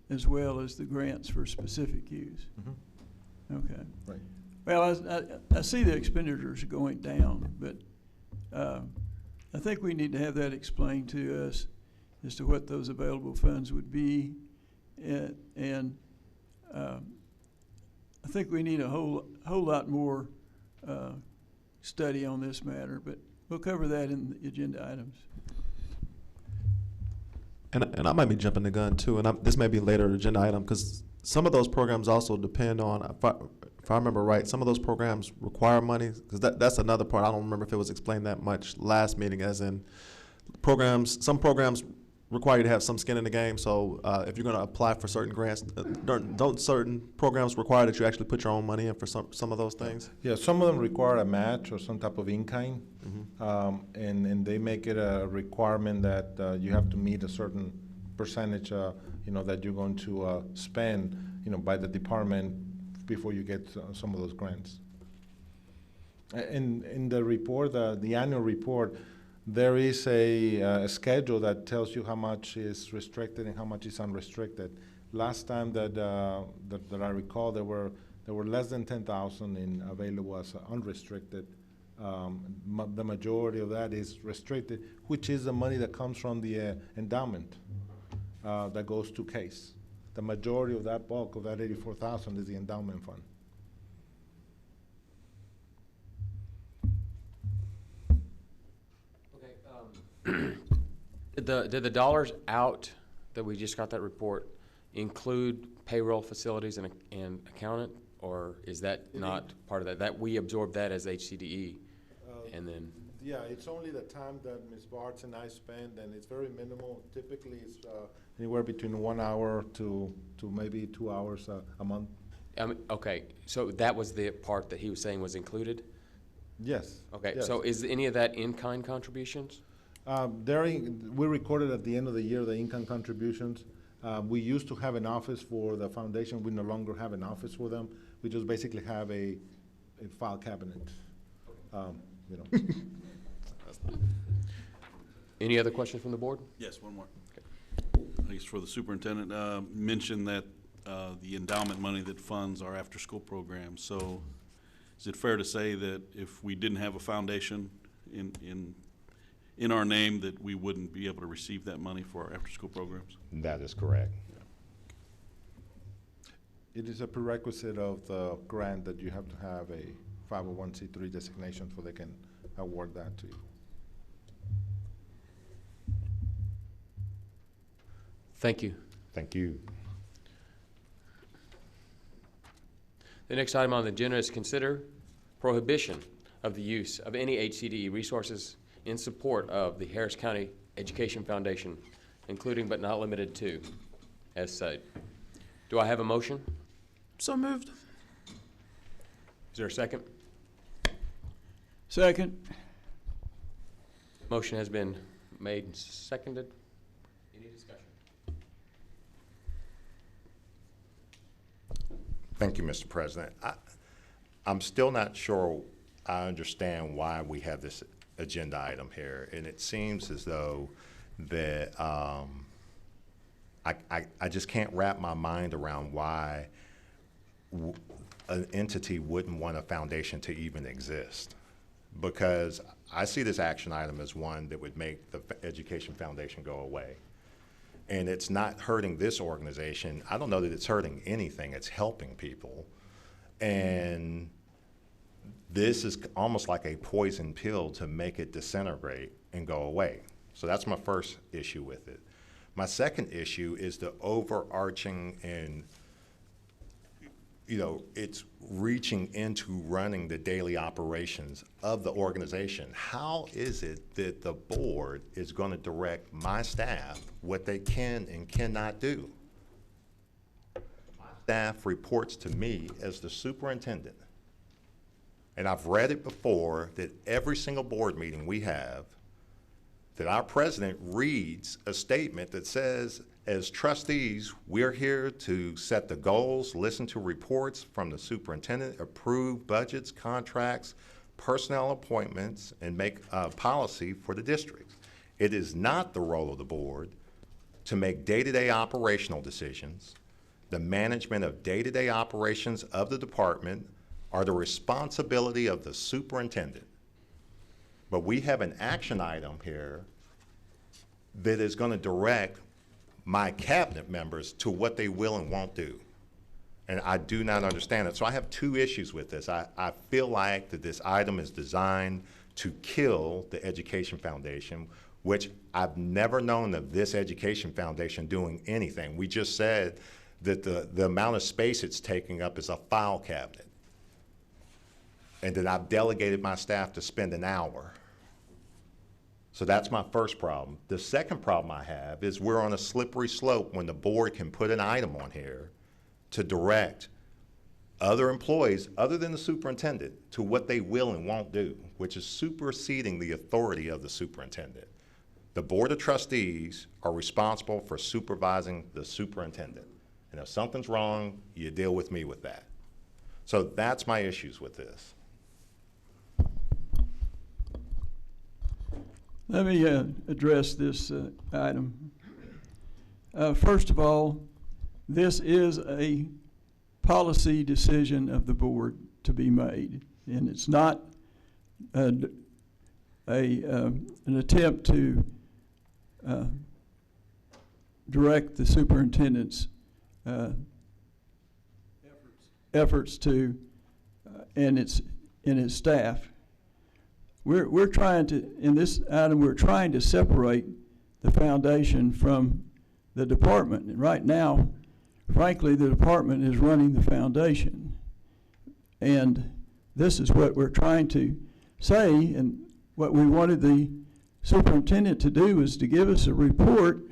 as well as the grants for specific use. Mm-hmm. Okay. Right. Well, I see the expenditures going down, but I think we need to have that explained to us as to what those available funds would be, and I think we need a whole lot more study on this matter, but we'll cover that in the agenda items. And I might be jumping the gun too, and this may be later agenda item, because some of those programs also depend on, if I remember right, some of those programs require money, because that's another part. I don't remember if it was explained that much last meeting, as in some programs require you to have some skin in the game. So if you're going to apply for certain grants, don't certain programs require that you actually put your own money in for some of those things? Yeah, some of them require a match or some type of in-kind, and they make it a requirement that you have to meet a certain percentage, that you're going to spend, by the department before you get some of those grants. In the report, the annual report, there is a schedule that tells you how much is restricted and how much is unrestricted. Last time that I recall, there were less than 10,000 in available as unrestricted. The majority of that is restricted, which is the money that comes from the endowment that goes to CASE. The majority of that bulk of that 84,000 is the endowment fund. Did the dollars out that we just got that report include payroll facilities and accountant, or is that not part of that? That we absorb that as HCDE, and then? Yeah, it's only the time that Ms. Bartz and I spend, and it's very minimal. Typically, it's anywhere between 1 hour to maybe 2 hours a month. Okay, so that was the part that he was saying was included? Yes. Okay, yes. so is any of that in-kind contributions? We recorded at the end of the year the income contributions. We used to have an office for the foundation. We no longer have an office for them. We just basically have a file cabinet. Any other questions from the board? Yes, one more. I guess for the superintendent, mentioned that the endowment money that funds our after-school program. So is it fair to say that if we didn't have a foundation in our name, that we wouldn't be able to receive that money for our after-school programs? That is correct. It is a prerequisite of the grant that you have to have a 501c3 designation so they can award that to you. Thank you. Thank you. The next item on the agenda is consider prohibition of the use of any HCDE resources in support of the Harris County Education Foundation, including but not limited to, as said. Do I have a motion? So moved. Is there a second? Second. Motion has been made and seconded. Any discussion? Thank you, Mr. President. I'm still not sure I understand why we have this agenda item here, and it seems as though that I just can't wrap my mind around why an entity wouldn't want a foundation to even exist, because I see this action item as one that would make the Education Foundation go away. And it's not hurting this organization. I don't know that it's hurting anything. It's helping people. And this is almost like a poison pill to make it disintegrate and go away. So that's my first issue with it. My second issue is the overarching and, it's reaching into running the daily operations of the organization. How is it that the board is going to direct my staff what they can and cannot do? My staff reports to me as the superintendent. And I've read it before that every single board meeting we have, that our president reads a statement that says, as trustees, we're here to set the goals, listen to reports from the superintendent, approve budgets, contracts, personnel appointments, and make policy for the district. It is not the role of the board to make day-to-day operational decisions. The management of day-to-day operations of the department are the responsibility of the superintendent. But we have an action item here that is going to direct my cabinet members to what they will and won't do. And I do not understand it. So I have two issues with this. I feel like that this item is designed to kill the Education Foundation, which I've never known of this Education Foundation doing anything. We just said that the amount of space it's taking up is a file cabinet, and that I've delegated my staff to spend an hour. So that's my first problem. The second problem I have is we're on a slippery slope when the board can put an item on here to direct other employees, other than the superintendent, to what they will and won't do, which is superseding the authority of the superintendent. The Board of Trustees are responsible for supervising the superintendent. And if something's wrong, you deal with me with that. So that's my issues with this. Let me address this item. First of all, this is a policy decision of the board to be made, and it's not an attempt to direct the superintendent's efforts to and its staff. We're trying to, in this item, we're trying to separate the foundation from the department. And right now, frankly, the department is running the foundation. And this is what we're trying to say, and what we wanted the superintendent to do is to give us a report,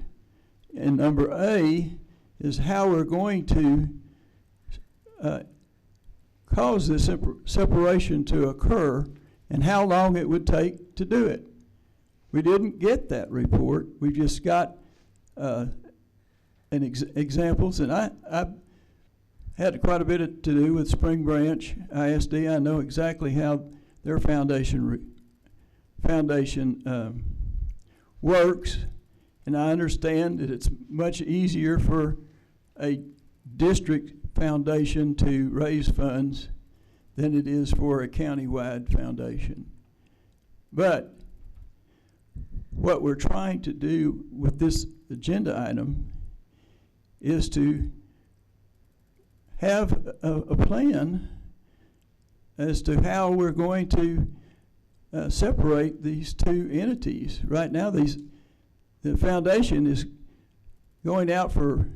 and number A is how we're going to cause this separation to occur and how long it would take to do it. We didn't get that report. We just got examples, and I had quite a bit to do with Spring Branch ISD. I know exactly how their foundation works, and I understand that it's much easier for a district foundation to raise funds than it is for a county-wide foundation. But what we're trying to do with this agenda item is to have a plan as to how we're going to separate these two entities. Right now, the foundation is going out for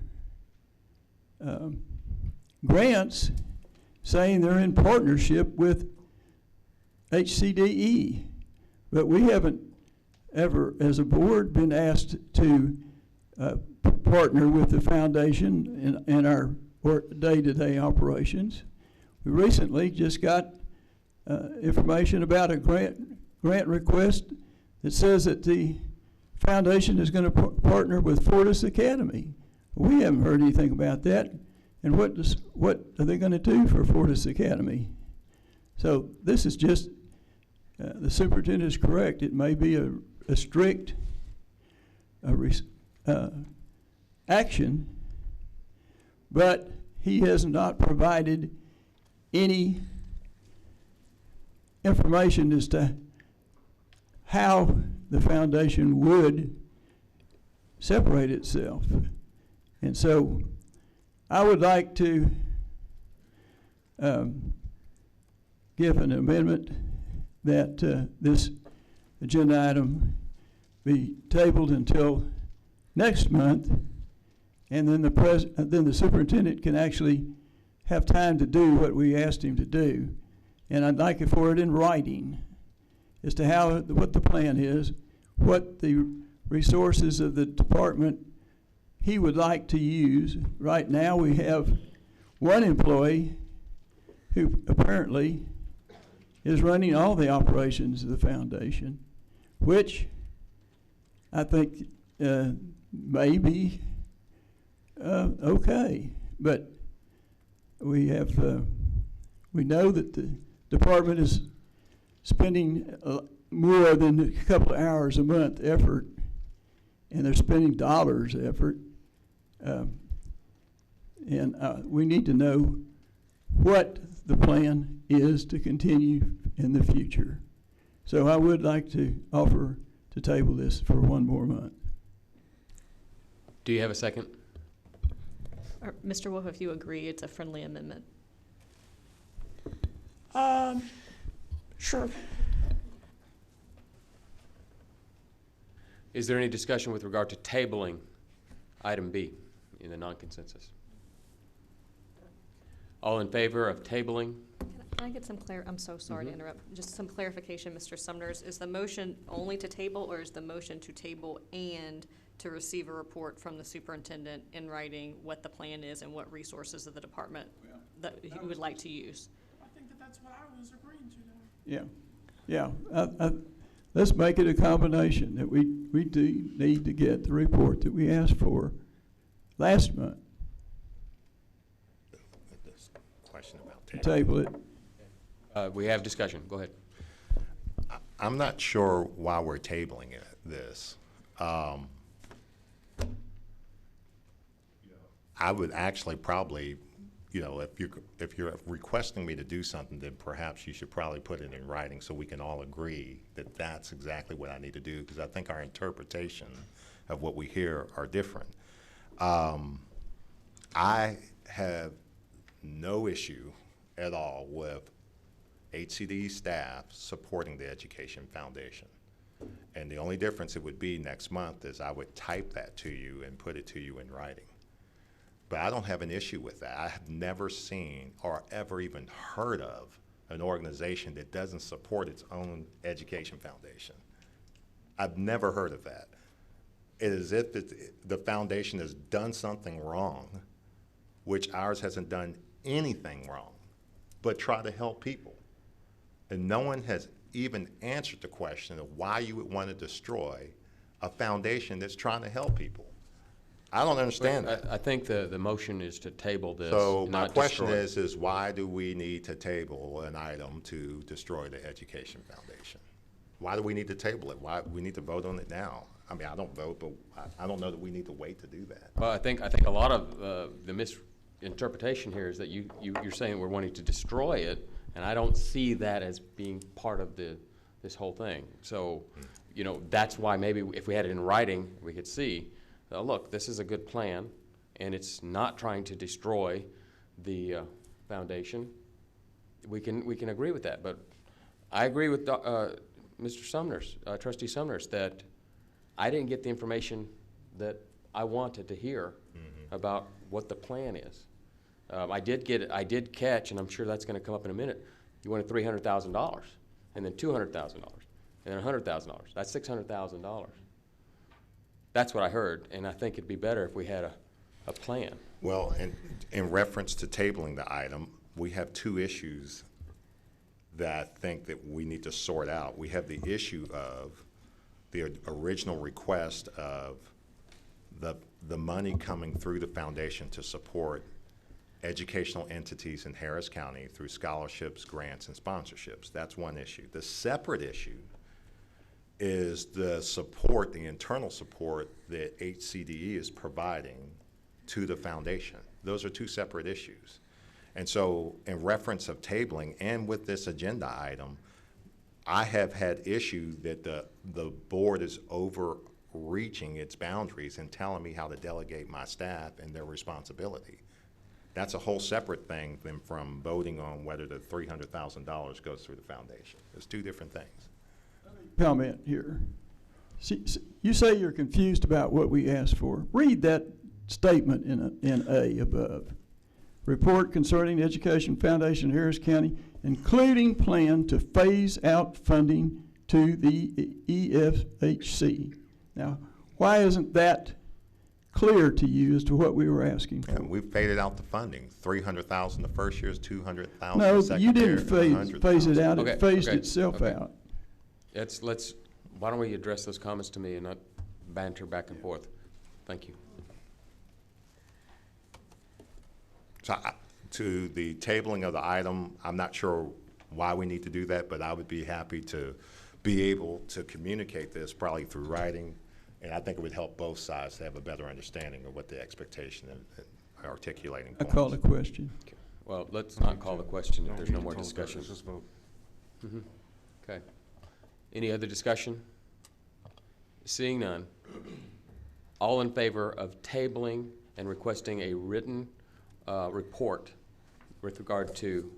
grants, saying they're in partnership with HCDE, but we haven't ever, as a board, been asked to partner with the foundation in our day-to-day operations. We recently just got information about a grant request that says that the foundation is going to partner with Fortis Academy. We haven't heard anything about that. And what are they going to do for Fortis Academy? So this is just, the superintendent is correct. It may be a strict action, but he has not provided any information as to how the foundation would separate itself. And so I would like to give an amendment that this agenda item be tabled until next month, and then the superintendent can actually have time to do what we asked him to do. And I'd like it for it in writing as to what the plan is, what the resources of the department he would like to use. Right now we have one employee who apparently is running all the operations of the foundation, which I think may be okay. But we know that the department is spending more than a couple of hours a month effort, and they're spending dollars effort. And we need to know what the plan is to continue in the future. So I would like to offer to table this for one more month. Do you have a second? Mr. Wolf, if you agree, it's a friendly amendment. Sure. Is there any discussion with regard to tabling item B in the non-consensus? All in favor of tabling Can I get some I'm so sorry to interrupt. Just some clarification, Mr. Sumners. Is the motion only to table, or is the motion to table and to receive a report from the superintendent in writing what the plan is and what resources of the department that he would like to use? I think that's what I was agreeing to. Yeah. Let's make it a combination that we do need to get the report that we asked for last month. This question about Table it. We have discussion. Go ahead. I'm not sure why we're tabling this. I would actually probably, if you're requesting me to do something, then perhaps you should probably put it in writing so we can all agree that that's exactly what I need to do, because I think our interpretation of what we hear are different. I have no issue at all with HCDE staff supporting the Education Foundation. And the only difference it would be next month is I would type that to you and put it to you in writing. But I don't have an issue with that. I have never seen or ever even heard of an organization that doesn't support its own education foundation. I've never heard of that. It is as if the foundation has done something wrong, which ours hasn't done anything wrong, but try to help people. And no one has even answered the question of why you would want to destroy a foundation that's trying to help people. I don't understand that. I think the motion is to table this. So my not question destroy. is why do we need to table an item to destroy the Education Foundation? Why do we need to table it? Why we need to vote on it now? I mean, I don't vote, but I don't know that we need to wait to do that. Well, I think a lot of the misinterpretation here is that you're saying we're wanting to destroy it, and I don't see that as being part of this whole thing. So, that's why maybe if we had it in writing, we could see, look, this is a good plan, and it's not trying to destroy the foundation. We can agree with that, but I agree with Mr. Sumners, Trustee Sumners, that I didn't get the information that I wanted to hear about what the plan is. I did catch, and I'm sure that's going to come up in a minute. You wanted $300,000, and then $200,000, and then $100,000. That's $600,000. That's what I heard, and I think it'd be better if we had a plan. Well, in reference to tabling the item, we have two issues that I think that we need to sort out. We have the issue of the original request of the money coming through the foundation to support educational entities in Harris County through scholarships, grants, and sponsorships. That's one issue. The separate issue is the support, the internal support that HCDE is providing to the foundation. Those are two separate issues. And so in reference of tabling and with this agenda item, I have had issue that the board is overreaching its boundaries and telling me how to delegate my staff and their responsibility. That's a whole separate thing than from voting on whether the $300,000 goes through the foundation. There's two different things. Comment here. You say you're confused about what we asked for. Read that statement in A above. Report concerning the Education Foundation in Harris County, including plan to phase out funding to the EFHC. Now, why isn't that clear to you as to what we were asking for? And we've faded out the funding. $300,000 the first year is $200,000 No, the second you year. didn't phase it out. Okay, It phased okay, itself okay. out. Why don't we address those comments to me and not banter back and forth? Thank you. So to the tabling of the item, I'm not sure why we need to do that, but I would be happy to be able to communicate this probably through writing, and I think it would help both sides to have a better understanding of what the expectation and articulating I points. call the question. Okay. Well, let's not call the question if there's no more discussion. Let's just vote. Okay. Any other discussion? Seeing none, all in favor of tabling and requesting a written report with regard to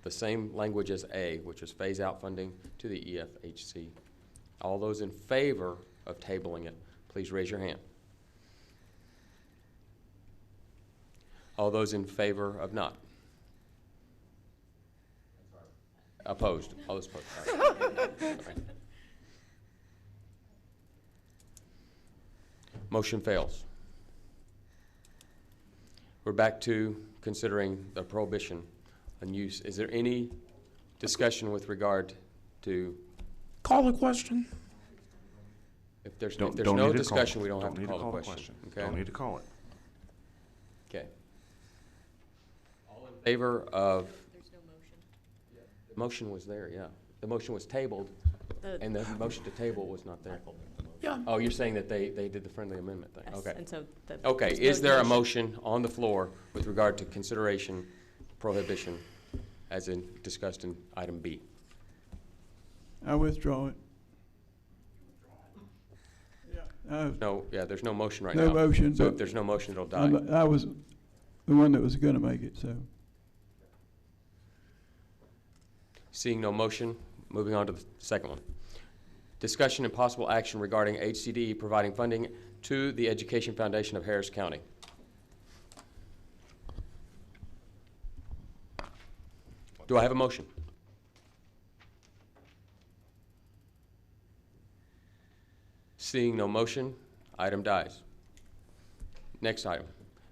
the same language as A, which is phase out funding to the EFHC. All those in favor of tabling it, please raise your hand. All those in favor of not? Opposed? All those opposed? All right. All right. Motion fails. We're back to considering the prohibition on use. Is there any discussion with regard to, Call the question. if there's Don't no need to call discussion, it. we don't have to need call the question? Okay. Don't need to call it. Okay. All in favor of? There's no motion. The motion was there, yeah. The motion was tabled, and the motion to table was not there. Yeah. Oh, you're saying that they did the friendly amendment thing? Yes, Okay. and so Okay, there's is no there a motion on the floor with regard to consideration prohibition as in discussed in item B? I withdraw it. No, yeah, there's no motion right No now. motion, So but if there's no motion, it'll die. I was the one that was gonna make it, so. Seeing no motion, moving on to the second one. Discussion and possible action regarding HCDE providing funding to the Education Foundation of Harris County. Do I have a motion? Seeing no motion, item dies. Next item.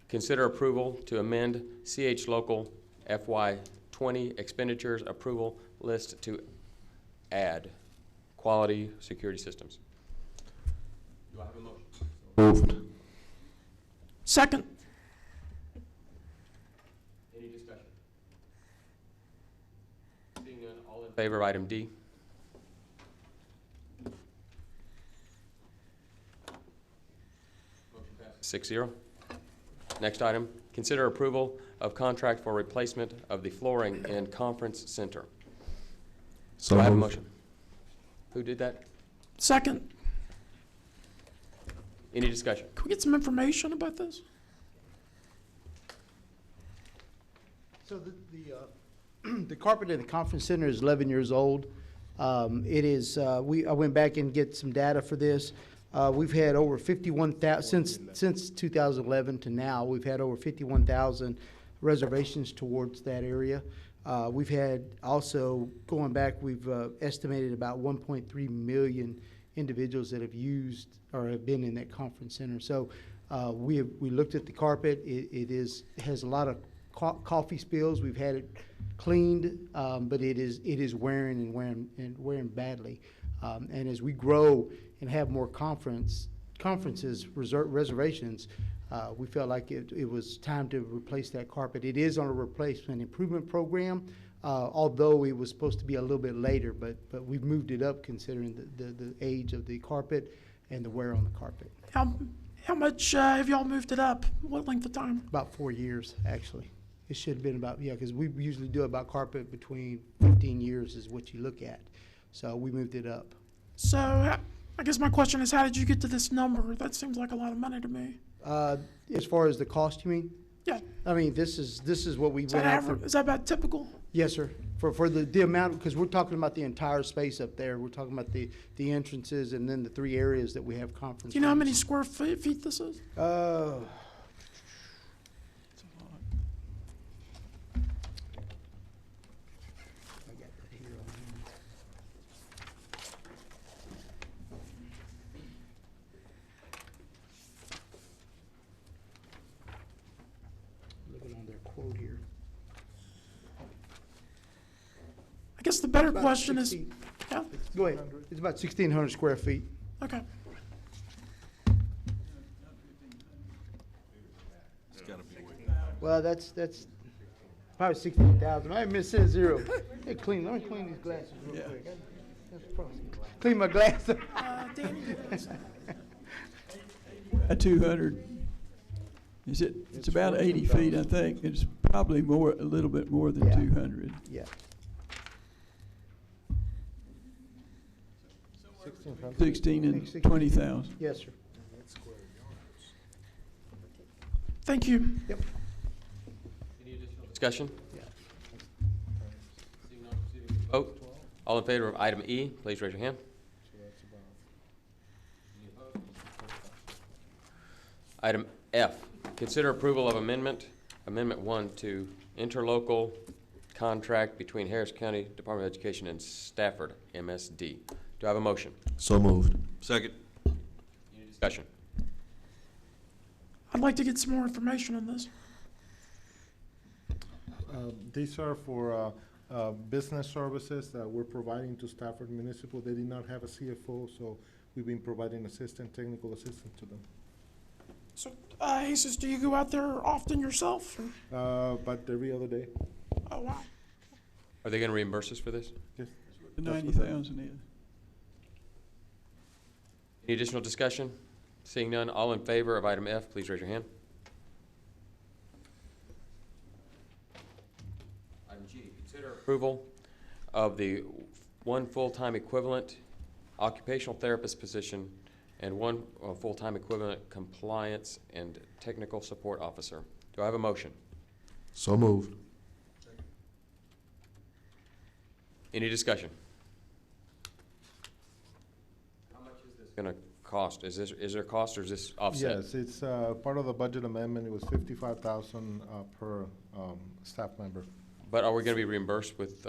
Consider approval to amend CH Local FY 20 expenditures approval list to add quality security systems. Do I have a motion? Moved. Second. Any discussion? Seeing none, all in favor of item D? Motion passes 6-0. Next item, consider approval of contract for replacement of the flooring in Conference Center. So Do I have a moved. motion? Who did that? Second. Any discussion? Can we get some information about this? So the carpet in the conference center is 11 years old. It is, I went back and get some data for this. We've had over 51,000, since 2011 to now, we've had over 51,000 reservations towards that area. We've had also, going back, we've estimated about 1.3 million individuals that have used or have been in that conference center. So we looked at the carpet. It has a lot of coffee spills. We've had it cleaned, but it is wearing and wearing badly. And as we grow and have more conferences, reservations, we felt like it was time to replace that carpet. It is on a replacement improvement program, although it was supposed to be a little bit later, but we've moved it up considering the age of the carpet and the wear on the carpet. How much have y'all moved it up? What length of time? About 4 years, actually. It should have been about, yeah, because we usually do about carpet between 15 years is what you look at. So we moved it up. So I guess my question is, how did you get to this number? That seems like a lot of money to me. As far as the cost, you mean? Yeah. I mean, this is what we Is went that, after. is that about typical? Yes, sir. For the amount, because we're talking about the entire space up there. We're talking about the entrances and then the 3 areas that we have conference. Do you know how many rooms. square feet this is? Looking on their quote here. I guess the better About question is, 16 yeah, Go ahead. It's about 1,600 square feet. okay. It's gotta be way. Well, that's probably 16,000. I miss it 0. Hey, let me clean these glasses real quick. That's a problem. Clean my glasses. Danny, 200, it's about 80 feet, I think. It's probably more, a little bit more than Yeah. 200. Yeah. 16 and 20,000. Yes, sir. thank you. Yep. Any additional discussion? Yeah. Seeing none, proceeding to vote. All in favor of item E, please raise your hand. Any opposed? Item F, consider approval of Amendment 1 to Interlocal contract between Harris County Department of Education and Stafford MSD. Do I have a motion? So moved. Second. Any discussion? I'd like to get some more information on this. These are for business services that we're providing to Stafford Municipal. They did not have a CFO, so we've been providing technical assistance to them. So, Jesus, do you go out there often yourself? But every other day. Oh, wow. Are they going to reimburse us for this? Yes. The 90,000 is. Any additional discussion? Seeing none, all in favor of item F, please raise your hand. Item G, consider approval of the one full-time equivalent occupational therapist position and one full-time equivalent compliance and technical support officer. Do I have a motion? So moved. Any discussion? How much is this going to cost? Is there a cost or is this offset? Yes, it's part of the budget amendment. It was 55,000 per staff member. But are we going to be reimbursed with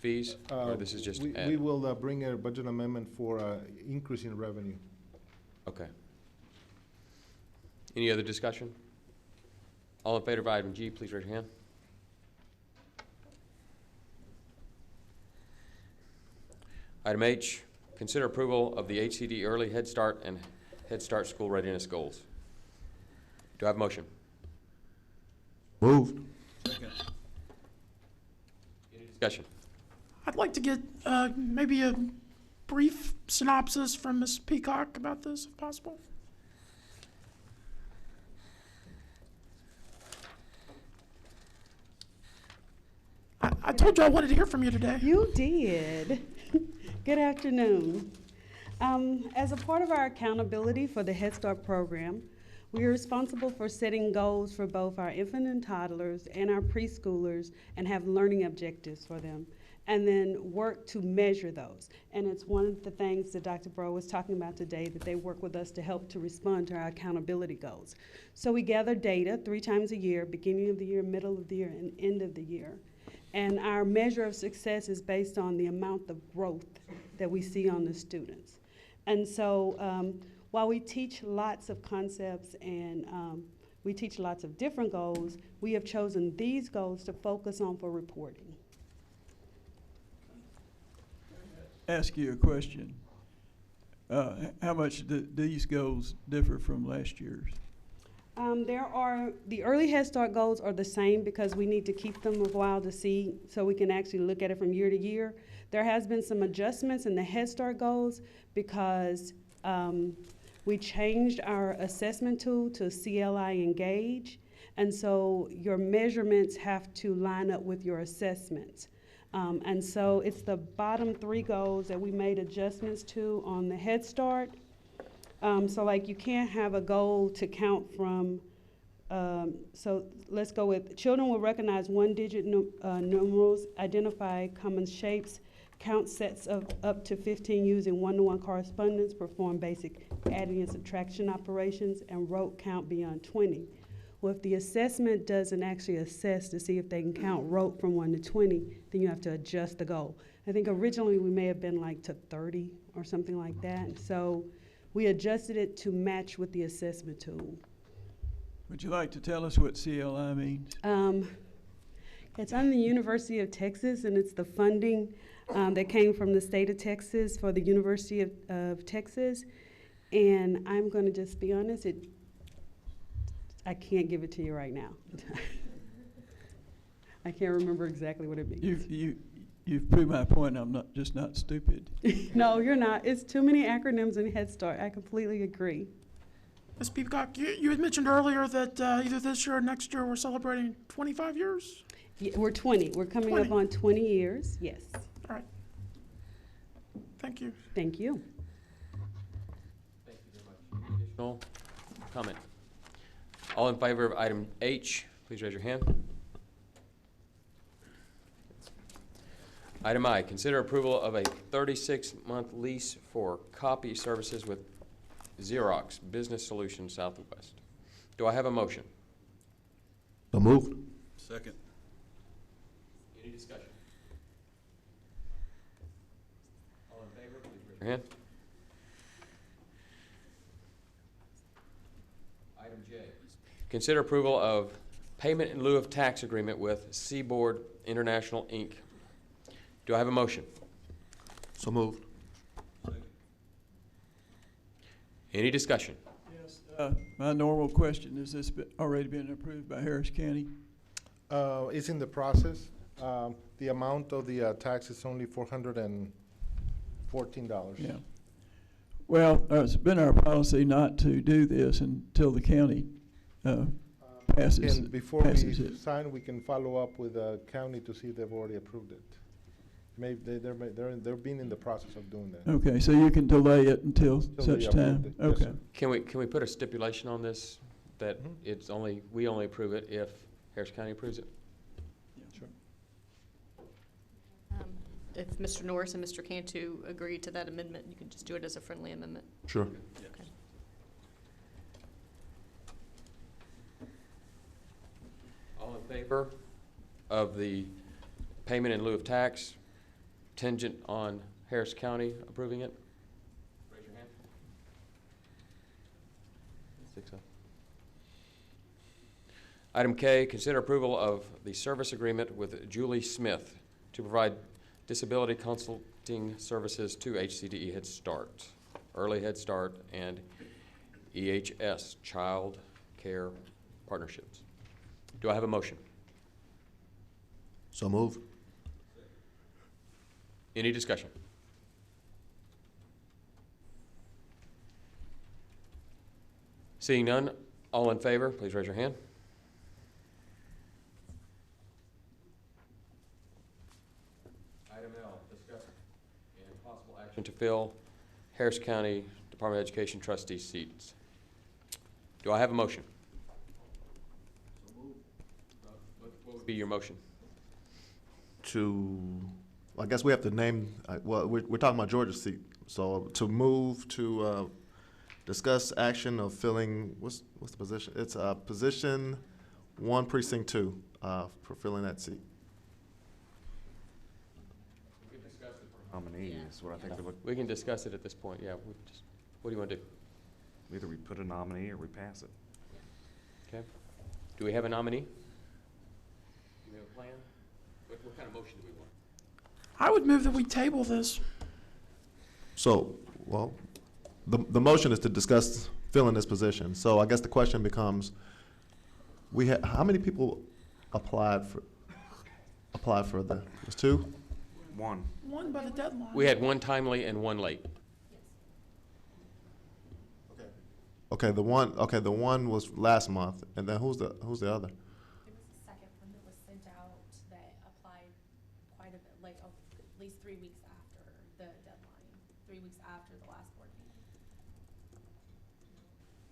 fees, or this is just We add? will bring a budget amendment for increase in revenue. Okay. Any other discussion? All in favor of item G, please raise your hand. Item H, consider approval of the HCDE Early Head Start and Head Start School Readiness Goals. Do I have a motion? Moved. Second. Any discussion? I'd like to get maybe a brief synopsis from Ms. Peacock about this, if possible. I told you I wanted to hear from you today. You did. Good afternoon. As a part of our accountability for the Head Start program, we are responsible for setting goals for both our infant and toddlers and our preschoolers and have learning objectives for them, and then work to measure those. And it's one of the things that Dr. Bro was talking about today, that they work with us to help to respond to our accountability goals. So we gather data 3 times a year, beginning of the year, middle of the year, and end of the year. And our measure of success is based on the amount of growth that we see on the students. And so while we teach lots of concepts and we teach lots of different goals, we have chosen these goals to focus on for reporting. Ask you a question. How much do these goals differ from last year's? The early Head Start goals are the same because we need to keep them a while to see so we can actually look at it from year to year. There has been some adjustments in the Head Start goals because we changed our assessment tool to CLI Engage, and so your measurements have to line up with your assessments. And so it's the bottom 3 goals that we made adjustments to on the Head Start. So like you can't have a goal to count from, so let's go with children will recognize 1-digit numerals, identify common shapes, count sets of up to 15 using one-to-one correspondence, perform basic adding and subtraction operations, and rote count beyond 20. Well, if the assessment doesn't actually assess to see if they can count rote from 1 to 20, then you have to adjust the goal. I think originally we may have been like to 30 or something like that. So we adjusted it to match with the assessment tool. Would you like to tell us what CLI means? It's on the University of Texas, and it's the funding that came from the state of Texas for the University of Texas. And I'm going to just be honest, I can't give it to you right now. I can't remember exactly what it means. You've proved my point. I'm not stupid. No, you're not. It's too many acronyms in Head Start. I completely agree. Ms. Peacock, you had mentioned earlier that either this year or next year we're celebrating 25 years? Yeah, we're 20. We're coming 20. up on 20 years, yes. All right. Thank you. Thank you. Thank you very much. Any additional comment? All in favor of item H, please raise your hand. Item I, consider approval of a 36-month lease for copy services with Xerox Business Solutions Southwest. Do I have a motion? So moved. Second. Any discussion? All in favor, please raise your hand. Item J, consider approval of payment in lieu of tax agreement with Seaboard International, Inc. Do I have a motion? So moved. Any discussion? Yes. My normal question, has this already been approved by Harris County? It's in the process. The amount of the tax is only $414. Yeah. Well, it's been our policy not to do this until the county passes And before we it. sign, we can follow up with the county to see if they've already approved it. Maybe they're being in the process of doing that. Okay, so you can delay it until Till they such approve time? it. Yes, Okay. sir. Can we put a stipulation on this that we only approve it if Harris County approves it? Sure. If Mr. Norris and Mr. Cantu agree to that amendment, you can just do it as a friendly amendment. Sure. Okay. All in favor of the payment in lieu of tax contingent on Harris County approving it? Raise your hand. 6-0. Item K, consider approval of the service agreement with Julie Smith to provide disability consulting services to HCDE Head Start, Early Head Start, and EHS, Child Care Partnerships. Do I have a motion? So moved. Any discussion? Seeing none, all in favor, please raise your hand. Item L, discuss and possible action to fill Harris County Department of Education trustee seats. Do I have a motion? What would be your motion? I guess we have to name, well, we're talking about Georgia's seat. So to move to discuss action of filling, what's the position? It's position 1, precinct 2, for filling that seat. Nominee is what I think we're looking. We can discuss it at this point, yeah. What do you want to do? Either we put a nominee or we pass it. Okay. Do we have a nominee? Do we have a plan? What kind of motion do we want? I would move that we table this. So, well, the motion is to discuss filling this position. So I guess the question becomes, how many people applied for the, it was 2? One. One by the deadline. We had one timely and one late. Okay, the one was last month, and then who's the other? It was the second one that was sent out that applied quite a bit late, at least 3 weeks after the deadline, 3 weeks after the last board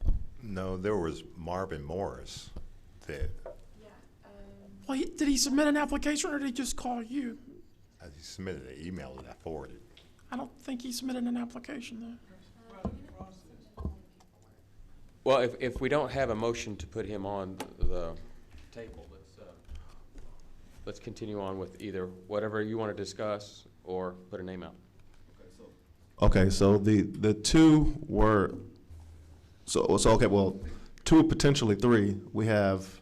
meeting. No, there was Marvin Morris that Well, did he submit an application or did he just call you? he submitted an email that I forwarded. I don't think he submitted an application though. Well, if we don't have a motion to put him on the table, let's continue on with either whatever you want to discuss or put a name out. Okay, so the 2 were, okay, well, 2, potentially 3. We have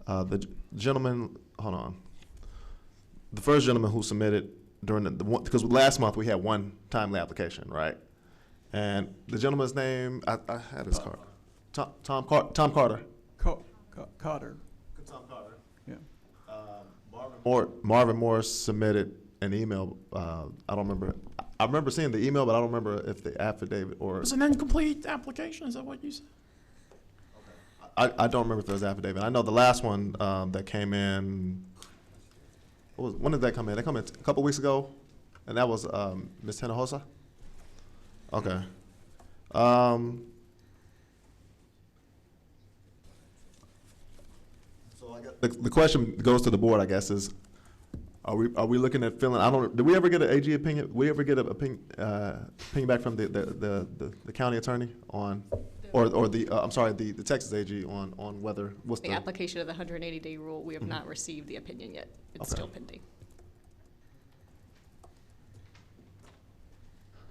the gentleman, hold on. The first gentleman who submitted during the one, because last month we had one timely application, right? And the gentleman's name, I had his card. Tom Carter. Cotter. Tom Carter. Yeah. Marvin Morris submitted an email. I don't remember. I remember seeing the email, but I don't remember if the affidavit or. It was an incomplete application, is that what you said? I don't remember if there was affidavit. I know the last one that came in. When did that come in? That came in a couple weeks ago, and that was Ms. Hinojosa. Okay. So I guess the question goes to the board. I guess is, are we looking at filling? Did we ever get an AG opinion? We ever get an opinion back from the county attorney on? The or the, I'm sorry, the Texas AG on whether, what's The the? application of the 180-day rule, we have not received the opinion yet. It's Okay. still pending.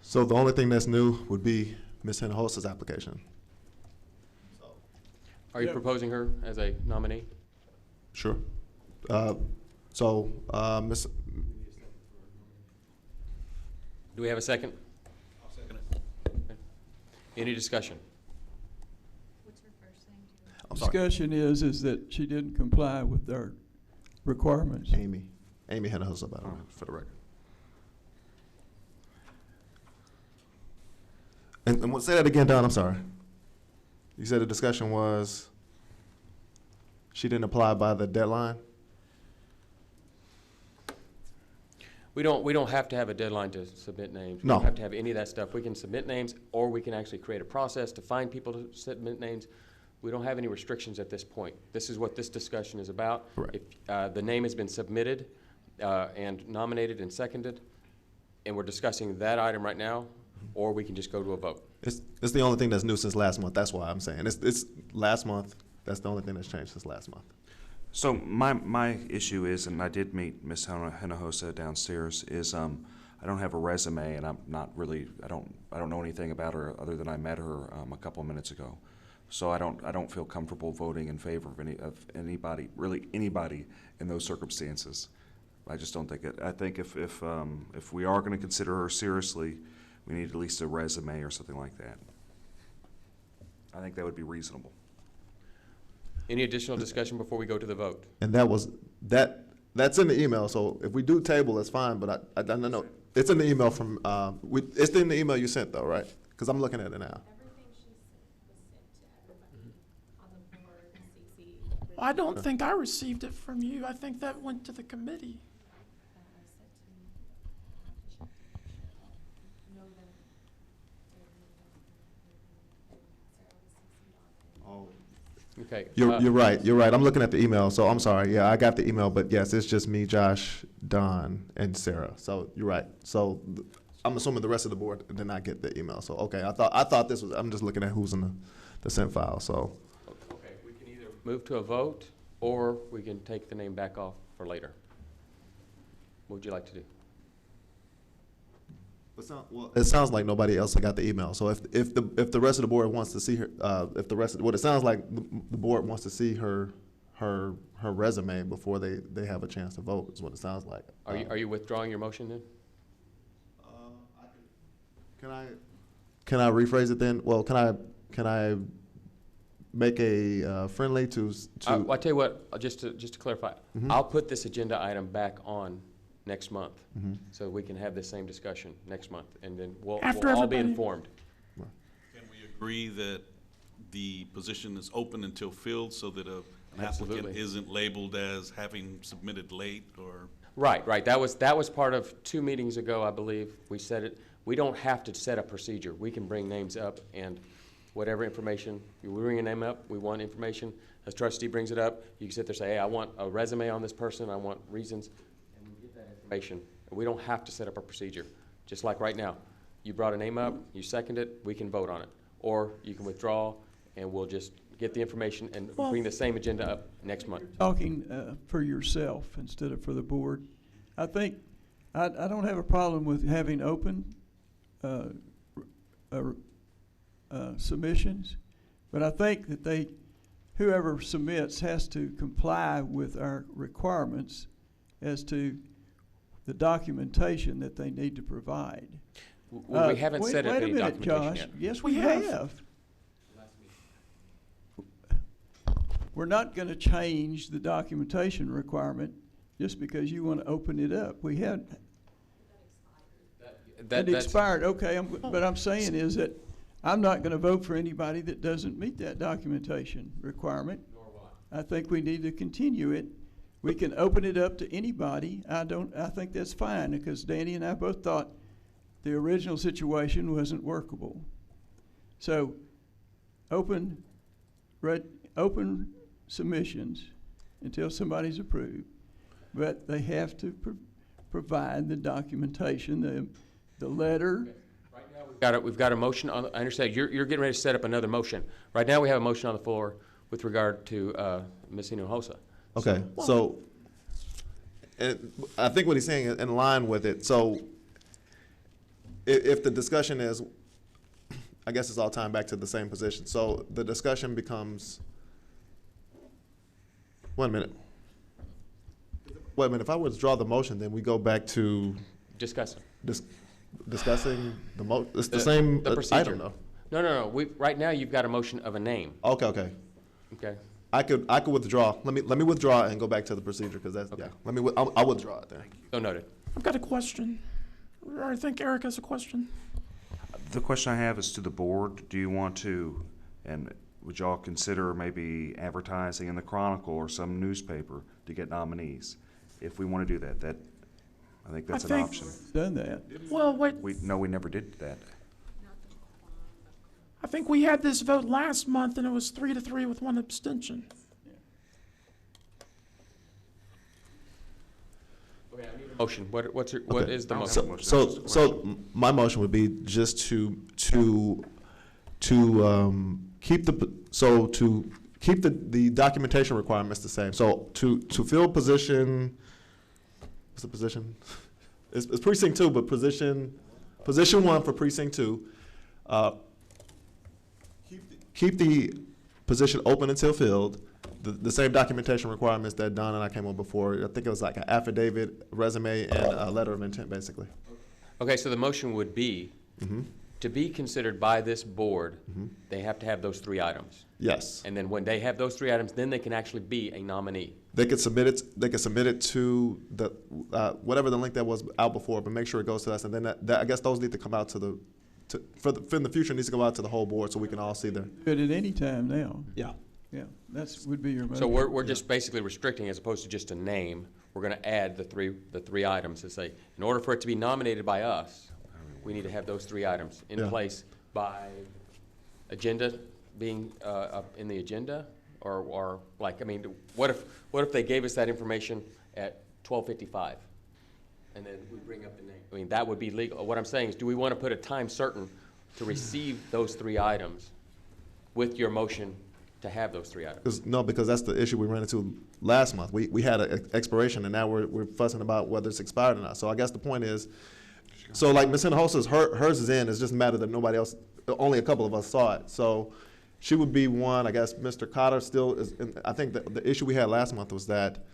So the only thing that's new would be Ms. Hinojosa's application. Are you proposing her as a nominee? Sure. Ms. Do we have a second? I'll second it. Any discussion? I'm sorry. Discussion is that she didn't comply with our requirements. Amy Hinojosa, by the way, for the record. And say that again, Don, I'm sorry. You said the discussion was she didn't apply by the deadline? We don't have to have a deadline to submit names. We No. don't have to have any of that stuff. We can submit names, or we can actually create a process to find people to submit names. We don't have any restrictions at this point. This is what this discussion is about. Correct. If the name has been submitted and nominated and seconded, and we're discussing that item right now, or we can just go to a vote. It's the only thing that's new since last month. That's why I'm saying. It's last month. That's the only thing that's changed since last month. So my issue is, and I did meet Ms. Hinojosa downstairs, is I don't have a resume, and I'm not really, I don't know anything about her other than I met her a couple of minutes ago. So I don't feel comfortable voting in favor of anybody, really anybody in those circumstances. I just don't think it. I think if we are going to consider her seriously, we need at least a resume or something like that. I think that would be reasonable. Any additional discussion before we go to the vote? And that's in the email. So if we do table, that's fine. But I don't know. It's in the email from. It's in the email you sent though, right? Because I'm looking at it now. I don't think I received it from you. I think that went to the committee. Okay. You're right. You're right. I'm looking at the email. So I'm sorry. Yeah, I got the email, but yes, it's just me, Josh, Don, and Sarah. So you're right. So I'm assuming the rest of the board did not get the email. So okay, I thought this was. I'm just looking at who's in the sent file. So. Okay, we can either move to a vote, or we can take the name back off for later. What would you like to do? It sounds like nobody else got the email. So if the rest of the board wants to see her, it sounds like the board wants to see her resume before they have a chance to vote. Is what it sounds like. Are you withdrawing your motion then? Can I rephrase it then? Well, can I make a friendly to? I'll tell you what. Just to clarify, I'll put this agenda item back on next month, so we can have the same discussion next month, and then we'll all be informed. Can we agree that the position is open until filled, so that an applicant isn't labeled as having submitted late or? Right. That was part of 2 meetings ago, I believe. We said it. We don't have to set a procedure. We can bring names up, and whatever information, you bring a name up, we want information. As trustee brings it up, you can sit there and say, hey, I want a resume on this person, I want reasons. And we don't have to set up a procedure. Just like right now, you brought a name up, you second it, we can vote on it. Or you can withdraw, and we'll just get the information and bring the same agenda up next month. Talking for yourself instead of for the board. I think I don't have a problem with having open submissions, but I think that whoever submits has to comply with our requirements as to the documentation that they need to provide. We haven't set up any documentation. Wait a minute, documentation Josh. yet. Yes, we have. We're not going to change the documentation requirement just because you want to open it up. We had that expired. Okay, but I'm saying is that I'm not going to vote for anybody that doesn't meet that documentation requirement. Nor will I. I think we need to continue it. We can open it up to anybody. I think that's fine, because Danny and I both thought the original situation wasn't workable. So open submissions until somebody's approved, but they have to provide the documentation, the letter. Right now, We've got a motion on, I understand, you're getting ready to set up another motion. Right now, we have a motion on the floor with regard to Ms. Hinojosa. Okay, so, I think what he's saying is in line with it, so if the discussion is, I guess it's all tying back to the same position, so the discussion becomes, wait a minute, if I withdraw the motion, then we go back to Discussing. discussing it's the same procedure. item though. No. Right now, you've got a motion of a name. Okay. Okay. I could withdraw. Let me withdraw and go back to the procedure because that's Okay. yeah. I'll withdraw it then. So noted. I've got a question. Or I think Eric has a question. The question I have is to the board. Do you want to, and would y'all consider maybe advertising in the Chronicle or some newspaper to get nominees? If we want to do that, I think that's an option. Done that. Well, wait, We never did that. I think we had this vote last month and it was 3-3 with one abstention. Okay, I need a motion. What is the motion? So my motion would be just to keep the documentation requirements the same. So to fill position, what's the position? It's precinct 2, but position 1 for precinct 2. Keep the position open until filled. The same documentation requirements that Don and I came up before. I think it was like an affidavit, resume, and a letter of intent, basically. Okay, so the motion would be to be considered by this board, they have to have those 3 items. Yes. And then when they have those 3 items, then they can actually be a nominee. They could submit it. They could submit it to the whatever the link that was out before, but make sure it goes to us. And then that I guess those need to come out to the in the future, it needs to go out to the whole board so we can all see them. But at any time now. Yeah. Yeah, would be your motion. So we're just basically restricting as opposed to just a name. We're going to add the three items to say, in order for it to be nominated by us, we need to have those 3 items in place by agenda being up in the agenda, or like, I mean, what if they gave us that information at 12:55, and then we bring up the name? I mean, that would be legal. What I'm saying is, do we want to put a time certain to receive those 3 items with your motion to have those 3 items? No, because that's the issue we ran into last month. We had an expiration, and now we're fussing about whether it's expired or not. So I guess the point is, so like Ms. Hinojosa's, hers is in. It's just a matter that nobody else, only a couple of us saw it. So she would be one. I guess Mr. Cotter still is. I think the issue we had last month was that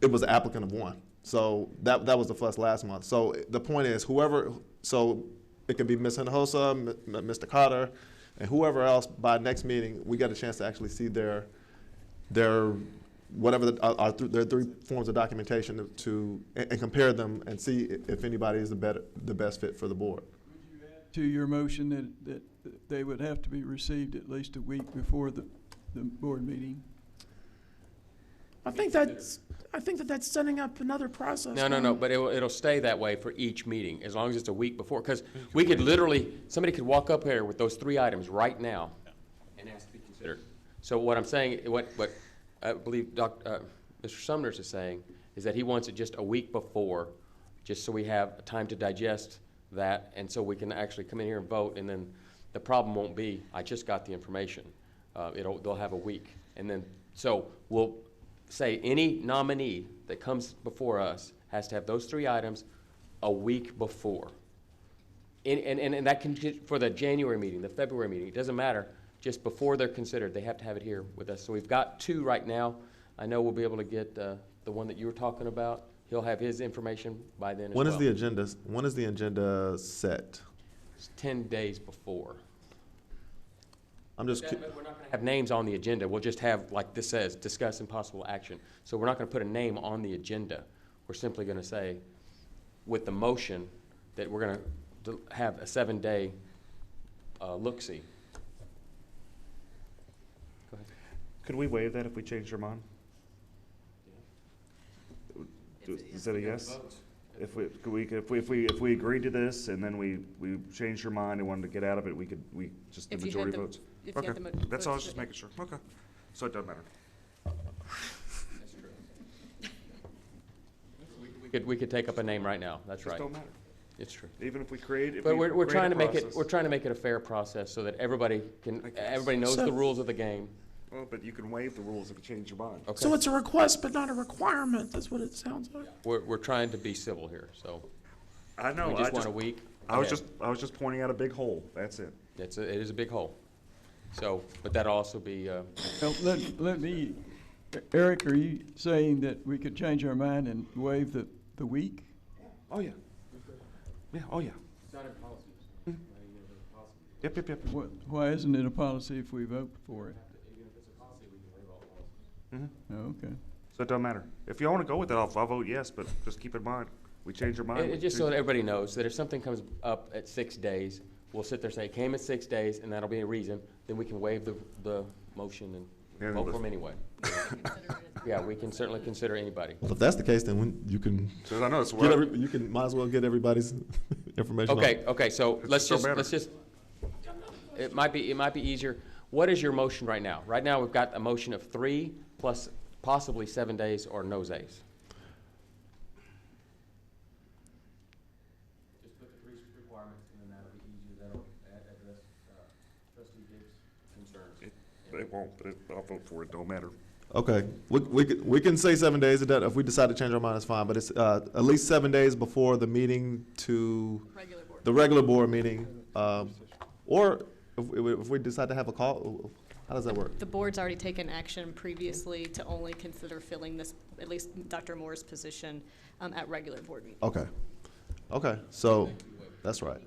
it was an applicant of 1. So that was the fuss last month. So the point is, whoever. So it could be Ms. Hinojosa, Mr. Cotter, and whoever else. By next meeting, we get a chance to actually see their whatever their 3 forms of documentation and compare them and see if anybody is the best fit for the board. Would you add to your motion that they would have to be received at least a week before the board meeting? I think that's setting up another process. No, but it'll stay that way for each meeting, as long as it's a week before. Because we could literally, somebody could walk up here with those 3 items right now and ask to be considered. So what I'm saying, what I believe Mr. Sumner's is saying, is that he wants it just a week before, just so we have time to digest that, and so we can actually come in here and vote, and then the problem won't be, I just got the information. They'll have a week. And then, so we'll say any nominee that comes before us has to have those 3 items a week before. And that can, for the January meeting, the February meeting, it doesn't matter, just before they're considered, they have to have it here with us. So we've got 2 right now. I know we'll be able to get the one that you were talking about. He'll have his information by then as well. When is the agenda set? It's 10 days before. I'm just. We're not going to have names on the agenda. We'll just have, like this says, discuss impossible action. So we're not going to put a name on the agenda. We're simply going to say, with the motion, that we're going to have a 7-day look-see. Go ahead. Could we waive that if we changed our mind? Is that a yes? If we agreed to this and then we changed our mind and wanted to get out of it, we just the majority votes. Okay, that's all. I was just making sure. Okay, so it doesn't matter. That's true. We could take up a name right now. That's right. Just don't matter. It's true. Even if we create, if But we we're create trying a to make it, process. we're trying to make it a fair process so that everybody knows So- the rules of the game. Well, but you can waive the rules if you change your mind. Okay. So it's a request, but not a requirement, that's what it sounds like. We're trying to be civil here, so. I know. We I just want a week. I was ahead. just pointing out a big hole. That's it. It is a big hole. So, but that'll also be, Well, let me, Eric, are you saying that we could change our mind and waive the week? Oh yeah. Yeah. Oh yeah. Yep. Why isn't it a policy if we vote for it? Mm-hmm. Oh, okay. So it doesn't matter. If you want to go with it, I'll vote yes, but just keep in mind, we change our mind. just so that everybody knows that if something comes up at 6 days, we'll sit there and say, it came at 6 days, and that'll be a reason, then we can waive the motion and vote for them anyway. Yeah, we can certainly consider anybody. Well, if that's the case, then you can. So I know it's You can might as well get everybody's information. Okay, so It's let's still just, it might be easier. What is your motion right now? Right now, we've got a motion of 3 plus possibly 7 days or no days. Just put the 3 requirements, and then that'll be easier. That'll address trustee Gibbs' concerns. It won't, but I'll vote for it. Don't matter. Okay, we can say 7 days. If we decide to change our mind, it's fine. But it's at least 7 days before the meeting to the regular board meeting, or if we decide to have a call. How does that work? The board's already taken action previously to only consider filling this, at least Dr. Moore's position, at regular board meetings. Okay, so that's right.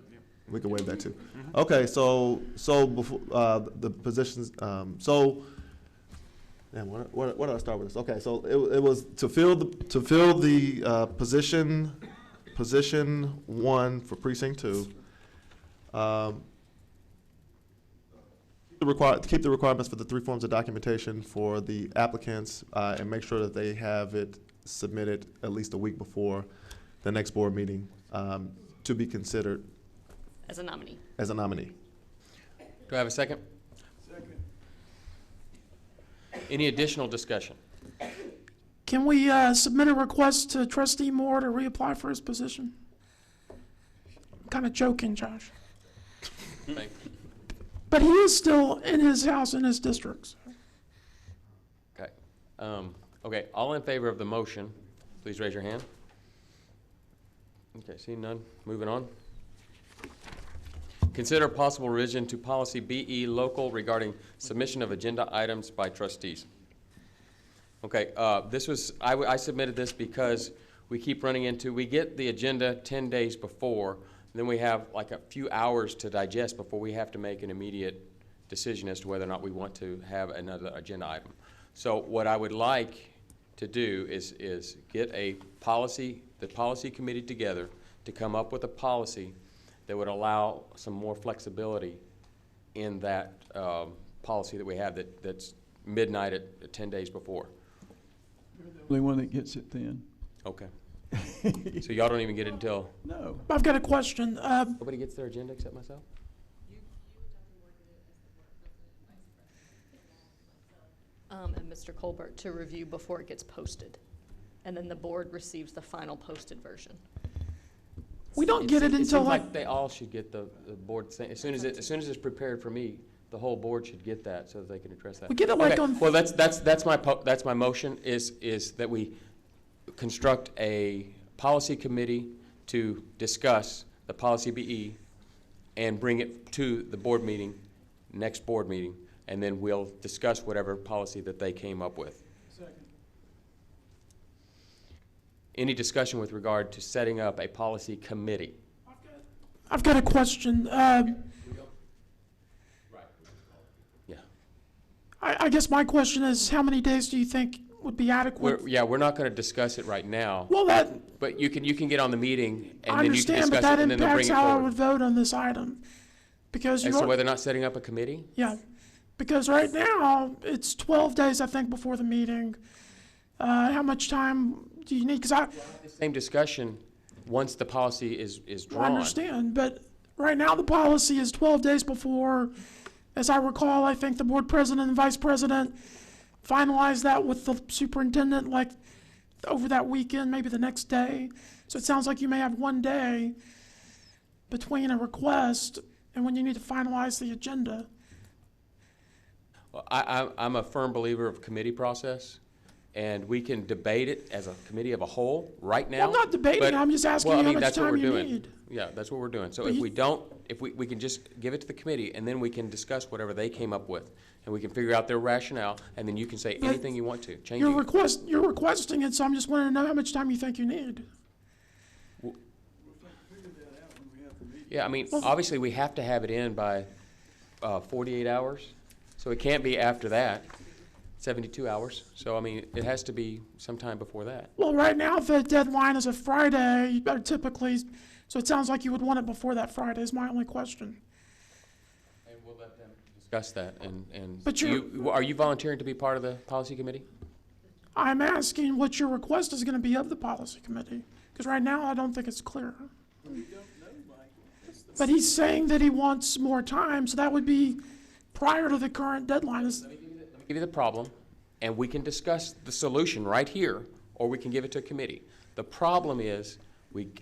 We can waive that too. Okay, so before the positions, where did I start with this? Okay, so it was to fill the position 1 for precinct 2. Keep the requirements for the 3 forms of documentation for the applicants, and make sure that they have it submitted at least a week before the next board meeting, to be considered As a nominee. Do I have a second? Second. Any additional discussion? Can we submit a request to trustee Moore to reapply for his position? I'm kind of joking, Josh. Thank you. But he is still in his house in his district. So. Okay. Okay, all in favor of the motion, please raise your hand. Okay, seeing none, moving on. Consider possible revision to policy BE local regarding submission of agenda items by trustees. Okay, I submitted this because we keep running into, we get the agenda 10 days before, then we have like a few hours to digest before we have to make an immediate decision as to whether or not we want to have another agenda item. So what I would like to do is get the policy committee together to come up with a policy that would allow some more flexibility in that policy that we have that's midnight at 10 days before. You're the only one that gets it then. Okay. So y'all don't even get it until? No. I've got a question. Nobody gets their agenda except myself? And Mr. Colbert to review before it gets posted. And then the board receives the final posted version. We don't get it It until seems like like they all should get the board thing. As soon as it's prepared for me, the whole board should get that so that they can address that. We get it like Okay, on- Well, that's my motion is that we construct a policy committee to discuss the policy BE and bring it to the board meeting, next board meeting, and then we'll discuss whatever policy that they came up with. Second. Any discussion with regard to setting up a policy committee? I've got a question. Yeah. I guess my question is, how many days do you think would be adequate? We're not going to discuss it right now. Well, But you can get on the meeting and I then you can understand, but discuss that it and then they'll bring impacts it how I forward. would vote on this item. Because As you to are, whether or not setting up a committee? yeah, because right now it's 12 days, I think, before the meeting. How much time do you need? Because Same discussion once the policy is drawn. I understand, but right now the policy is 12 days before. As I recall, I think the board president and vice president finalized that with the superintendent like over that weekend, maybe the next day. So it sounds like you may have 1 day. between a request and when you need to finalize the agenda? Well, I'm a firm believer of committee process, and we can debate it as a committee of a whole right now. Well, I'm not debating, but- I'm just asking well, you I how mean, much that's what time we're you doing. need. Yeah, that's what we're doing. So But if you- we don't, if we can just give it to the committee, and then we can discuss whatever they came up with, and we can figure out their rationale, and then you can say But anything you want to, change You're it. you're requesting it, so I'm just wanting to know how much time you think you need. Yeah, I mean, obviously, we have to have it in by 48 hours, so it can't be after that, 72 hours. So, I mean, it has to be sometime before that. Well, right now, the deadline is a Friday, you better typically, so it sounds like you would want it before that Friday is my only question. And we'll let them discuss that, and But are you volunteering to be part of the policy committee? I'm asking what your request is gonna be of the policy committee, because right now, I don't think it's clear. But he's saying that he wants more time, so that would be prior to the current deadline. Let me give you the problem, and we can discuss the solution right here, or we can give it to a committee. The problem is,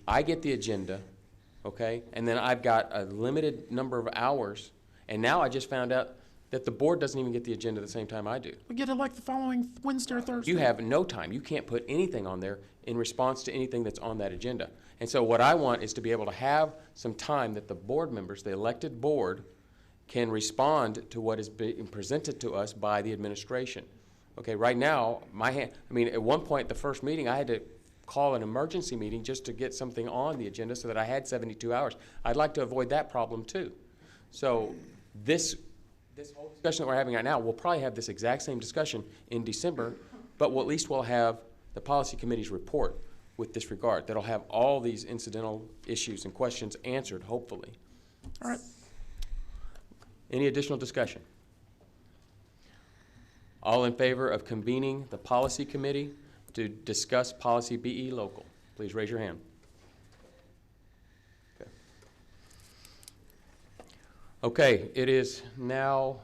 I get the agenda, okay, and then I've got a limited number of hours, and now I just found out that the board doesn't even get the agenda at the same time I do. We get it like the following Wednesday or Thursday. You have no time. You can't put anything on there in response to anything that's on that agenda. And so what I want is to be able to have some time that the board members, the elected board, can respond to what is being presented to us by the administration. Okay, right now, at one point, the first meeting, I had to call an emergency meeting just to get something on the agenda so that I had 72 hours. I'd like to avoid that problem too. So this whole discussion that we're having right now, we'll probably have this exact same discussion in December, but at least we'll have the policy committee's report with this regard. That'll have all these incidental issues and questions answered, hopefully. All right. Any additional discussion? All in favor of convening the policy committee to discuss policy BE local? Please raise your hand. Okay, it is now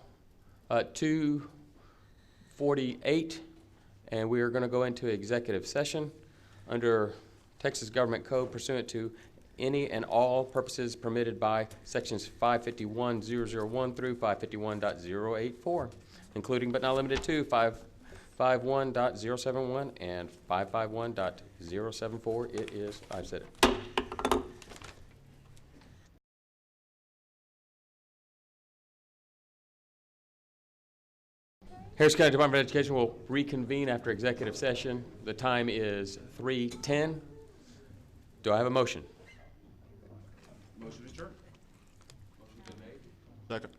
2:48, and we are going to go into executive session under Texas Government Code pursuant to any and all purposes permitted by sections 551.001 through 551.084, including but not limited to 551.071 and 551.074. It is, I've said it. Harris County Department of Education will reconvene after executive session. The time is 3:10. Do I have a motion? Motion adjourned. Motion been made. Second.